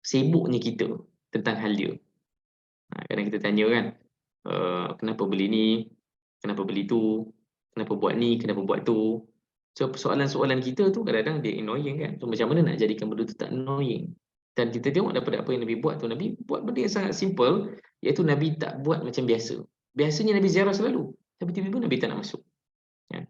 sibuknya kita tentang hal dia. Kadang kita tanya kan, kenapa beli ni, kenapa beli tu, kenapa buat ni, kenapa buat tu. So soalan-soalan kita tu kadang-kadang dia annoying kan. So macam mana nak jadikan benda tu tak annoying. Dan kita tengok daripada apa yang Nabi buat tu, Nabi buat benda yang sangat simple, iaitu Nabi tak buat macam biasa. Biasanya Nabi ziarah selalu, tapi tiba-tiba Nabi tak nak masuk. Ya.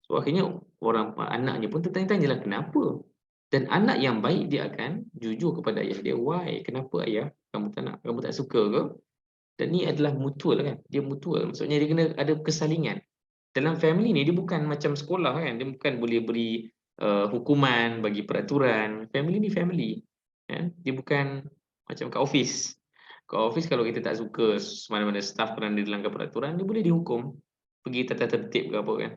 So akhirnya orang anaknya pun tertanya-tanyalah kenapa. Dan anak yang baik dia akan jujur kepada ayah dia, why, kenapa ayah kamu tak nak, kamu tak suka ke? Dan ni adalah mutual kan, dia mutual, maksudnya dia kena ada kesalingan. Dalam family ni dia bukan macam sekolah kan, dia bukan boleh beri hukuman, bagi peraturan. Family ni family. Ya, dia bukan macam kat office. Kat office kalau kita tak suka mana-mana staff kerana dia dilanggar peraturan, dia boleh dihukum. Pergi tata tertib ke apa kan.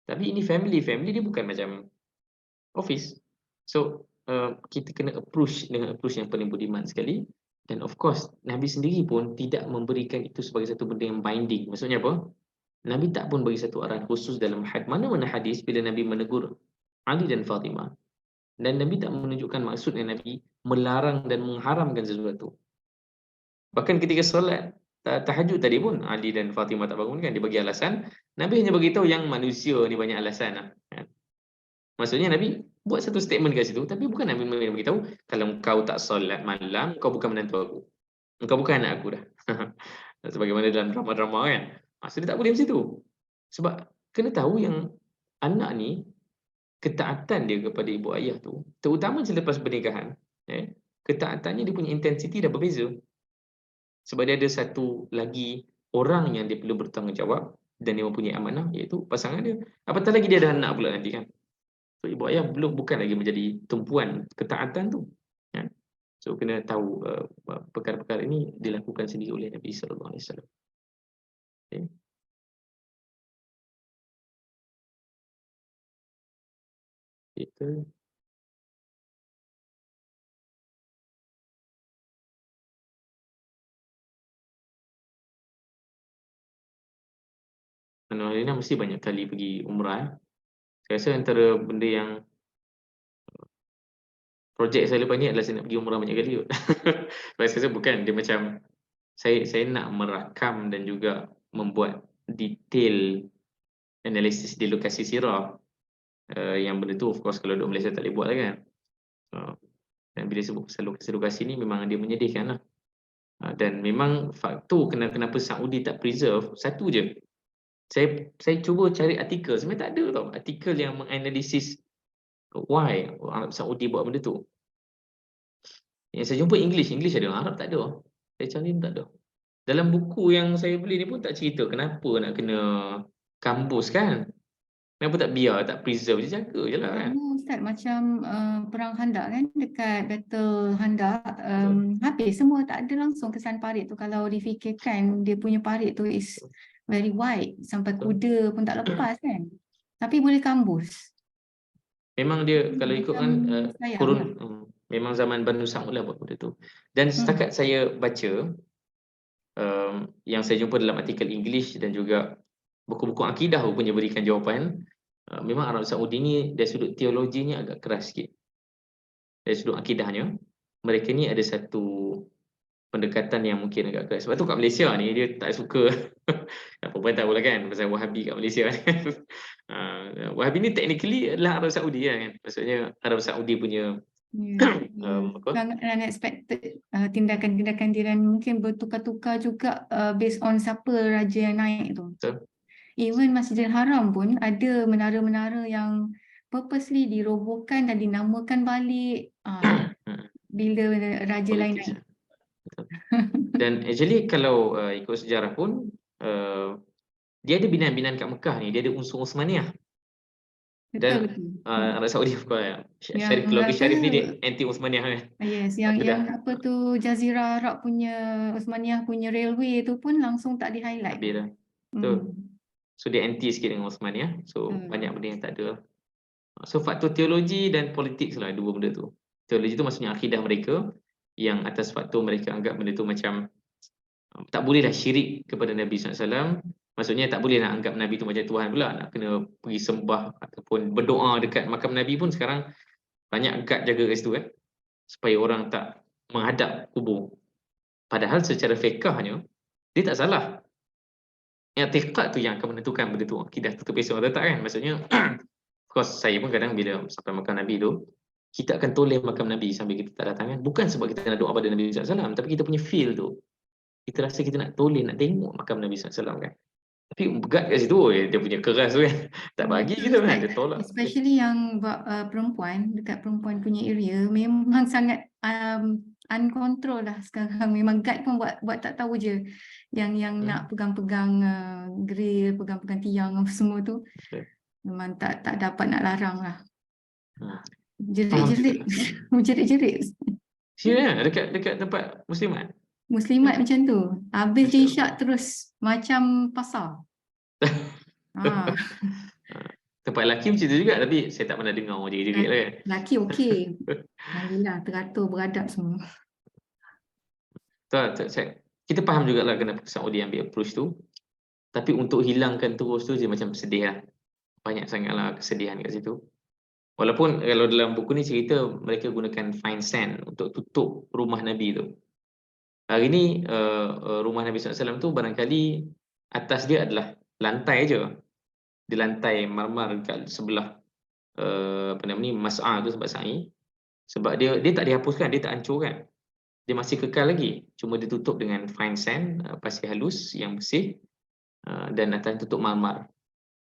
Tapi ini family dia bukan macam office. So, kita kena approach dengan approach yang paling budiman sekali. Dan of course, Nabi sendiri pun tidak memberikan itu sebagai satu benda yang binding. Maksudnya apa? Nabi tak pun bagi satu arahan khusus dalam mana-mana hadis bila Nabi menegur Ali dan Fatimah. Dan Nabi tak menunjukkan maksudnya Nabi melarang dan mengharamkan sesuatu. Bahkan ketika solat tahajud tadi pun Ali dan Fatimah tak bangun kan, dia bagi alasan. Nabi hanya bagi tahu yang manusia ni banyak alasan lah. Maksudnya Nabi buat satu statement kat situ, tapi bukan Nabi bagi tahu kalau kau tak solat malam, kau bukan menantu aku. Kau bukan anak aku dah. Sebagaimana dalam drama-drama kan. So dia tak boleh macam tu. Sebab kena tahu yang anak ni ketaatan dia kepada ibu ayah tu, terutama selepas pernikahan, ketaatannya dia punya intensiti dah berbeza. Sebab dia ada satu lagi orang yang dia perlu bertanggungjawab dan dia mempunyai amanah, iaitu pasangan dia. Apatah lagi dia ada anak pula nanti kan. So ibu ayah bukan lagi menjadi tumpuan ketaatan tu. So kena tahu perkara-perkara ini dilakukan sendiri oleh Nabi sallallahu alaihi wasallam. Okay. Kita Alina mesti banyak kali pergi umrah. Saya rasa antara benda yang projek saya lepas ni adalah saya nak pergi umrah banyak kali kot. Saya rasa bukan, dia macam saya nak merakam dan juga membuat detail analisis di lokasi sirah. Yang benda tu of course kalau duduk Malaysia tak boleh buat lah kan. Dan bila sebut pasal lokasi-lokasi ni memang dia menyedihkan lah. Dan memang faktor kenapa Saudi tak preserve, satu je. Saya cuba cari artikel, sebenarnya tak ada tau artikel yang menganalisis why Arab Saudi buat benda tu. Yang saya jumpa English ada, Arab tak ada. Saya cari tak ada. Dalam buku yang saya beli ni pun tak cerita kenapa nak kena kampus kan. Kenapa tak biar, tak preserve je, jaga je lah kan. Ustaz, macam perang Khandaq kan, dekat Battle Khandaq, habis semua tak ada langsung kesan parit tu. Kalau difikirkan dia punya parit tu is very wide, sampai kuda pun tak lepas kan. Tapi boleh kambus. Memang dia kalau ikutkan kurun lah. memang zaman Banu Sa'ud lah buat benda tu. Dan setakat saya baca yang saya jumpa dalam artikel English dan juga buku-buku akidah punya berikan jawapan, memang Arab Saudi ni dari sudut teologinya agak keras sikit. Dari sudut akidahnya, mereka ni ada satu pendekatan yang mungkin agak keras. Sebab tu kat Malaysia ni dia tak suka apa-apa tahu lah kan pasal Wahabi kat Malaysia. Wahabi ni technically adalah Arab Saudi kan. Maksudnya Arab Saudi punya unexpected tindakan-tindakan dia dan mungkin bertukar-tukar juga based on siapa raja yang naik tu. Betul. Even Masjidil Haram pun ada menara-menara yang purposely dirobohkan dan dinamakan balik bila raja lain naik. Dan actually kalau ikut sejarah pun dia ada binaan-binaan kat Mekah ni, dia ada unsur Uthmaniyah. Dan Arab Saudi Syarif keluarga Syarif ni dia anti Uthmaniyah kan. Yes, yang apa tu Jazirah Arab punya Uthmaniyah punya railway tu pun langsung tak di-highlight. Betul. So dia anti sikit dengan Uthmaniyah. So banyak benda yang tak ada. So faktor teologi dan politik lah dua benda tu. Teologi tu maksudnya akidah mereka yang atas faktor mereka anggap benda tu macam tak bolehlah syirik kepada Nabi SAW. Maksudnya tak boleh nak anggap Nabi tu macam Tuhan pula, nak kena pergi sembah ataupun berdoa dekat makam Nabi pun sekarang banyak guard jaga kat situ kan, supaya orang tak menghadap kubur. Padahal secara fiqahnya dia tak salah. I'tiqad tu yang akan menentukan benda tu, akidah tu terpesong atau tak kan. Maksudnya of course saya pun kadang bila sampai makam Nabi tu, kita akan toleh makam Nabi sambil kita tak datang kan. Bukan sebab kita nak doa pada Nabi SAW, tapi kita punya feel tu, kita rasa kita nak toleh, nak tengok makam Nabi SAW kan. Tapi begat kat situ, dia punya keras tu kan. Tak bagi kita kan, dia tolak. Especially yang perempuan, dekat perempuan punya area, memang sangat uncontrol lah sekarang. Memang guide pun buat tak tahu je. Yang nak pegang-pegang grill, pegang-pegang tiang semua tu. Memang tak dapat nak larang lah. Jerit-jerit. Jerit-jerit. Serius dekat tempat Muslimat? Muslimat macam tu. Habis Masya dia Allah. isyak terus macam pasar. Ah, Tempat lelaki macam tu juga, tapi saya tak pernah dengar orang jerit-jerit lah kan. lelaki okey. Alhamdulillah teratur beradab semua. Kita faham jugalah kenapa Saudi ambil approach tu, tapi untuk hilangkan terus tu je macam sedih lah. Banyak sangatlah kesedihan kat situ. Walaupun kalau dalam buku ni cerita mereka gunakan fine sand untuk tutup rumah Nabi tu. Hari ni rumah Nabi SAW tu barangkali atas dia adalah lantai je. Di lantai marmar kat sebelah apa nama ni, Mas'ah tu sebab sa'i. Sebab dia tak dihapuskan, dia tak hancurkan. Dia masih kekal lagi. Cuma ditutup dengan fine sand, pasir halus yang bersih, dan atas tutup marmar.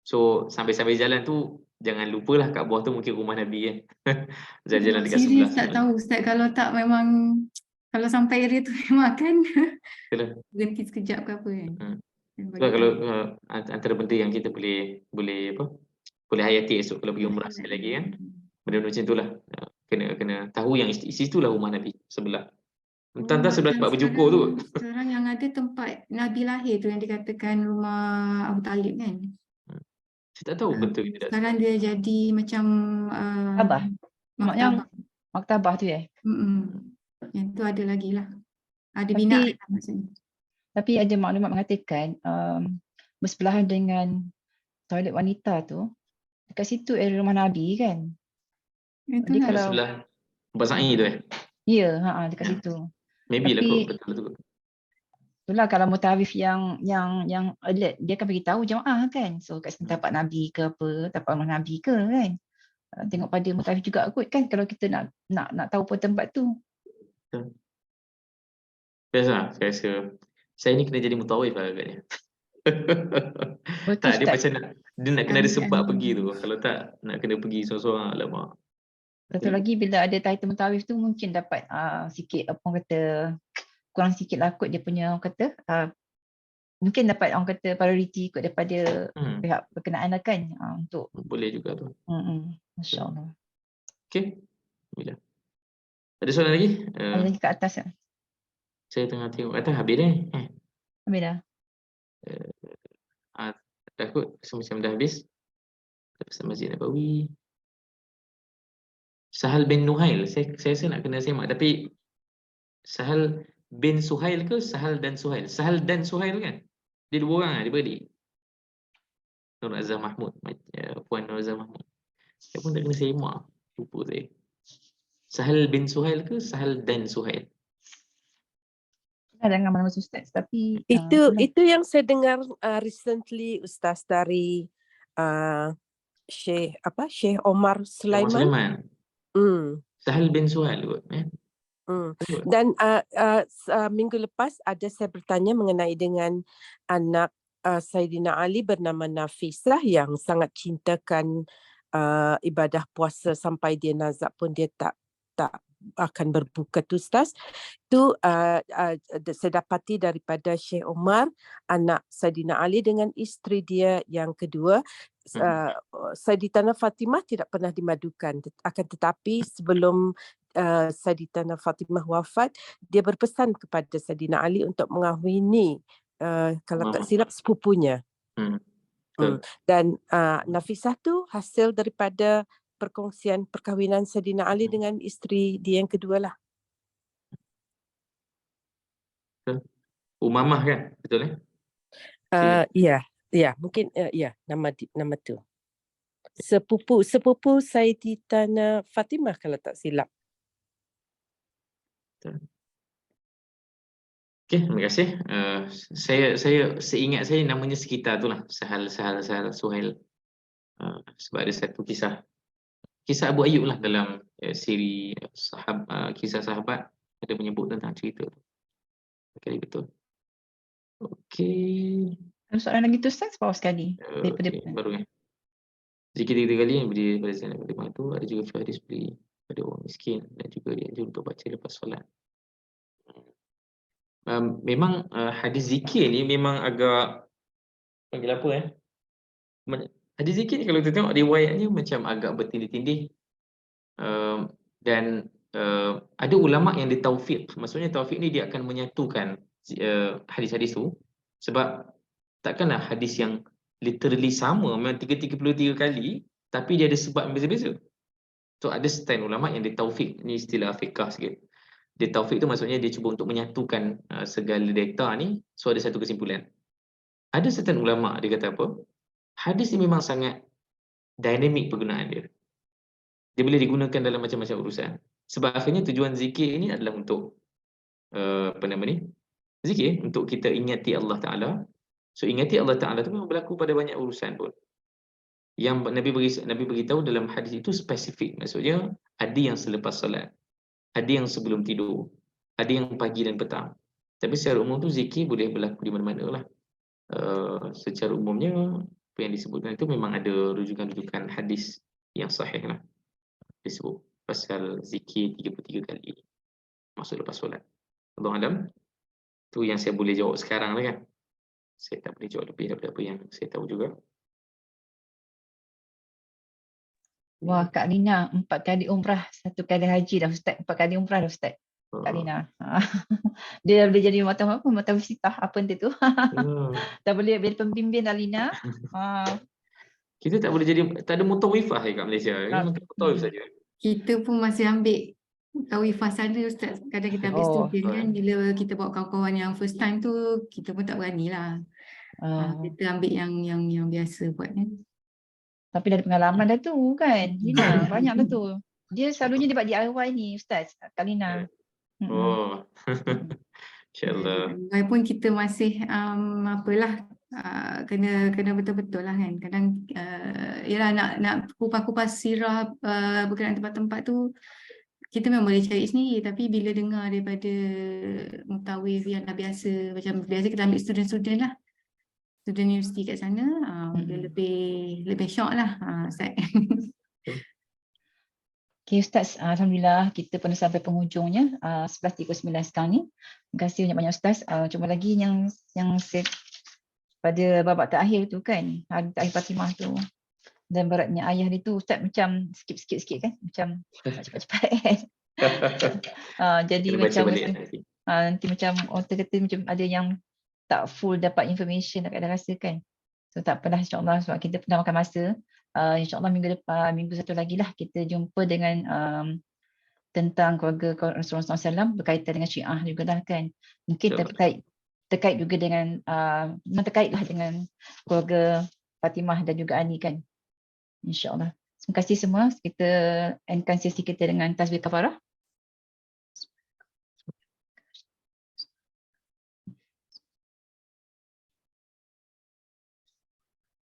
So sampai-sampai jalan tu jangan lupalah kat bawah tu mungkin rumah Nabi kan. Jalan-jalan dekat sebelah Serius tak sana. tahu Ustaz, kalau tak memang kalau sampai area tu memang akan Betul. berhenti sekejap ke apa kan. Sebab kalau antara benda yang kita boleh hayati esok kalau pergi umrah sekali lagi kan, benda-benda macam itulah. Kena tahu yang isi itulah rumah Nabi sebelah. Entah sebelah tempat bercukur tu. Sekarang yang ada tempat Nabi lahir tu yang dikatakan rumah Abu Talib kan. Saya tak tahu betul ke tidak. Sekarang dia jadi macam Maktabah. maktabah. Maktabah tu Yang tu ada lagi lah. Ada Tapi- binaan lah maksudnya. Tapi ada maklumat mengatakan bersebelahan dengan toilet wanita tu, dekat situ area rumah Nabi kan. Itu Jadi lah. kalau Sebelah tempat sa'i tu ya, dekat Ya. situ. Maybe lah Tapi- kot, betul tu. Itulah kalau mutaarif yang alert, dia akan bagi tahu jemaah kan. So kat sini tapak Nabi ke apa, tapak rumah Nabi ke kan. Tengok pada mutaarif juga kot kan kalau kita nak tahu pun tempat tu. Biasa, saya rasa saya ni kena jadi mutawif lah agaknya. Betul, Tak, dia Ustaz. macam dia nak kena ada sebab Amin. pergi tu. Kalau tak, nak kena pergi seorang-seorang, alamak. Satu lagi bila ada title mutaarif tu mungkin dapat sikit apa orang kata kurang sikit lah kot dia punya orang kata mungkin dapat orang kata priority kot daripada pihak berkenaan lah kan untuk Boleh juga tu. Masya Allah. Okey. Bila. Ada soalan lagi? Ada lagi kat atas tak? Saya tengah tengok atas habis dah. Habis dah? Dah kot, macam dah habis. Pasal Masjid Nabawi. Sahal bin Nuhail. Saya rasa nak kena semak. Tapi Sahal bin Suhail ke Sahal dan Suhail? Sahal dan Suhail kan? Dia dua orang lah, dia beradik. Nur Azhar Mahmud. Puan Nur Azhar Mahmud. Saya pun tak kena semak. Lupa saya. Sahal bin Suhail ke Sahal dan Suhail? Jangan mana Ustaz tapi Itu yang saya dengar recently Ustaz dari Syekh Omar Sulaiman. Sulaiman. Sahal bin Suhail kot. Dan minggu lepas ada saya bertanya mengenai dengan anak Saidina Ali bernama Nafisah yang sangat cintakan ibadah puasa sampai dia nazak pun dia tak akan berbuka tu Ustaz. Itu saya dapati daripada Syekh Omar, anak Saidina Ali dengan isteri dia yang kedua, Sayyidatina Fatimah tidak pernah dimadukan. Akan tetapi sebelum Sayyidatina Fatimah wafat, dia berpesan kepada Saidina Ali untuk mengahwini kalau tak silap sepupunya. Dan Nafisah tu hasil daripada perkongsian perkahwinan Saidina Ali dengan isteri dia yang kedua lah. Umamah kan? Betul Ya, mungkin nama tu. Sepupu Sayyidatina Fatimah kalau tak silap. Okey, terima kasih. Saya seingat saya namanya sekitar itulah Sahal Suhail. Sebab ada satu kisah Abu Ayyub lah dalam siri kisah sahabat ada menyebut tentang cerita tu. Okey, betul. Okey. Ada soalan lagi tu Ustaz? Bawah sekali. Baru kan. Zikir 3 kali yang berdiri pada Zainab Fatimah itu ada juga hadis beri pada orang miskin dan juga dianjur untuk baca lepas solat. Memang hadis zikir ni memang agak panggil apa hadis zikir ni kalau kita tengok riwayatnya macam agak bertindih-tindih dan ada ulama yang ditaufiq. Maksudnya taufiq ni dia akan menyatukan hadis-hadis tu, sebab takkanlah hadis yang literally sama memang 33 kali tapi dia ada sebab yang berbeza-beza. So ada setengah ulama yang ditaufiq, ni istilah fiqh sikit. Dia taufiq tu maksudnya dia cuba untuk menyatukan segala data ni, so ada satu kesimpulan. Ada setengah ulama dia kata apa? Hadis ni memang sangat dinamik penggunaan dia. Dia boleh digunakan dalam macam-macam urusan. Sebab akhirnya tujuan zikir ini adalah untuk zikir untuk kita ingati Allah Taala. So ingati Allah Taala tu memang berlaku pada banyak urusan pun. Yang Nabi beritahu dalam hadis itu spesifik. Maksudnya ada yang selepas solat, ada yang sebelum tidur, ada yang pagi dan petang. Tapi secara umum tu zikir boleh berlaku di mana-mana lah. Secara umumnya apa yang disebutkan itu memang ada rujukan-rujukan hadis yang sahih lah. Disebut pasal zikir 33 kali masuk lepas solat. Allah Alam, tu yang saya boleh jawab sekarang lah kan. Saya tak boleh jawab lebih daripada apa yang saya tahu juga. Wah, Kak Lina 4 kali umrah, 1 kali haji dah Ustaz. 4 kali umrah dah Ustaz. Kak Lina. Dia boleh jadi mata visitah apa nanti tu. Tak boleh jadi pembimbing dah Lina. Kita tak boleh jadi, tak ada mutawifah kat Malaysia. Mutawif saja. Kita pun masih ambil tawifah sana Ustaz. Kadang kita ambil student kan, bila kita bawa kawan-kawan yang first time tu, kita pun tak berani lah. Kita ambil yang biasa buat kan. Tapi dari pengalaman dah tu kan, Lina, banyak dah tu. Dia selalunya dia buat DIY ni Ustaz, Kak Lina. InsyaAllah. Walaupun kita masih kena betul-betul lah kan. Kadang yalah nak kupas-kupas sirah berkenaan tempat-tempat tu, kita memang boleh cari sendiri, tapi bila dengar daripada mutawif yang dah biasa, macam biasa kita ambil student-student lah, student universiti kat sana, dia lebih syok lah Ustaz. Okay Ustaz, Alhamdulillah kita pun sampai penghujungnya 11.39 sekarang ni. Terima kasih banyak-banyak Ustaz. Cuma lagi yang saya pada babak terakhir tu kan, hari terakhir Fatimah tu, dan beratnya ayah dia tu Ustaz macam skip kan, macam cepat-cepat kan. Jadi macam nanti macam orang kata macam ada yang tak full dapat information dekat rasa kan. So tak apalah, insyaAllah sebab kita pernah makan masa. InsyaAllah minggu satu lagi lah kita jumpa dengan tentang keluarga Rasulullah SAW berkaitan dengan Syiah juga lah kan. Mungkin terkait juga dengan terkait lah dengan keluarga Fatimah dan juga Ali kan. InsyaAllah. Terima kasih semua. Kita endkan sesi kita dengan tasbih kafarah.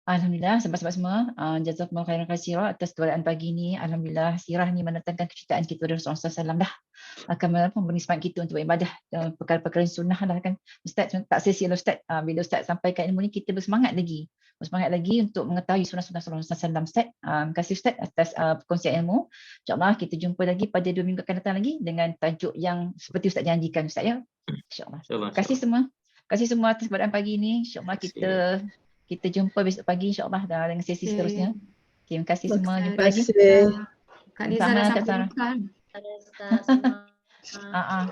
Alhamdulillah, sahabat-sahabat semua, jazakumullah khairan katsira atas keberadaan pagi ini. Alhamdulillah, sirah ni mendatangkan kecintaan kita kepada Rasulullah SAW dah. Akan memberi semangat kita untuk beribadah, perkara-perkara sunnah dah kan. Ustaz, tak sia-sia Ustaz, bila Ustaz sampaikan ilmu ni, kita bersemangat lagi untuk mengetahui sunnah-sunnah Rasulullah SAW. Ustaz, terima kasih Ustaz atas perkongsian ilmu. InsyaAllah kita jumpa lagi pada 2 minggu akan datang lagi dengan tajuk yang seperti Ustaz janjikan Ustaz ya. InsyaAllah. Terima kasih semua. Terima kasih semua atas keberadaan pagi ini. InsyaAllah kita jumpa besok pagi insyaAllah dengan sesi seterusnya. Okay, terima kasih semua. Jumpa lagi. Kak Liza dah sampai buka.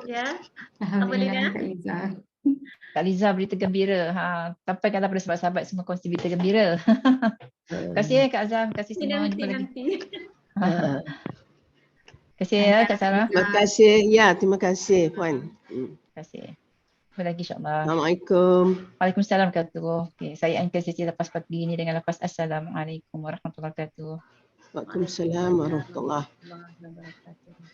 Ya. Alhamdulillah Kak Liza. Kak Liza berita gembira. Sampaikanlah pada sahabat-sahabat semua kongsi berita gembira. Terima kasih Kak Azam. Terima kasih semua. Jumpa lagi. Terima kasih ya Kak Sarah. Terima kasih. Ya, terima kasih Puan. Terima kasih. Jumpa lagi insyaAllah. Assalamualaikum. Waalaikumsalam warahmatullahi wabarakatuh. Okay, saya akan sesi lepas pagi ini dengan lepas Assalamualaikum warahmatullahi wabarakatuh. Waalaikumsalam warahmatullahi wabarakatuh.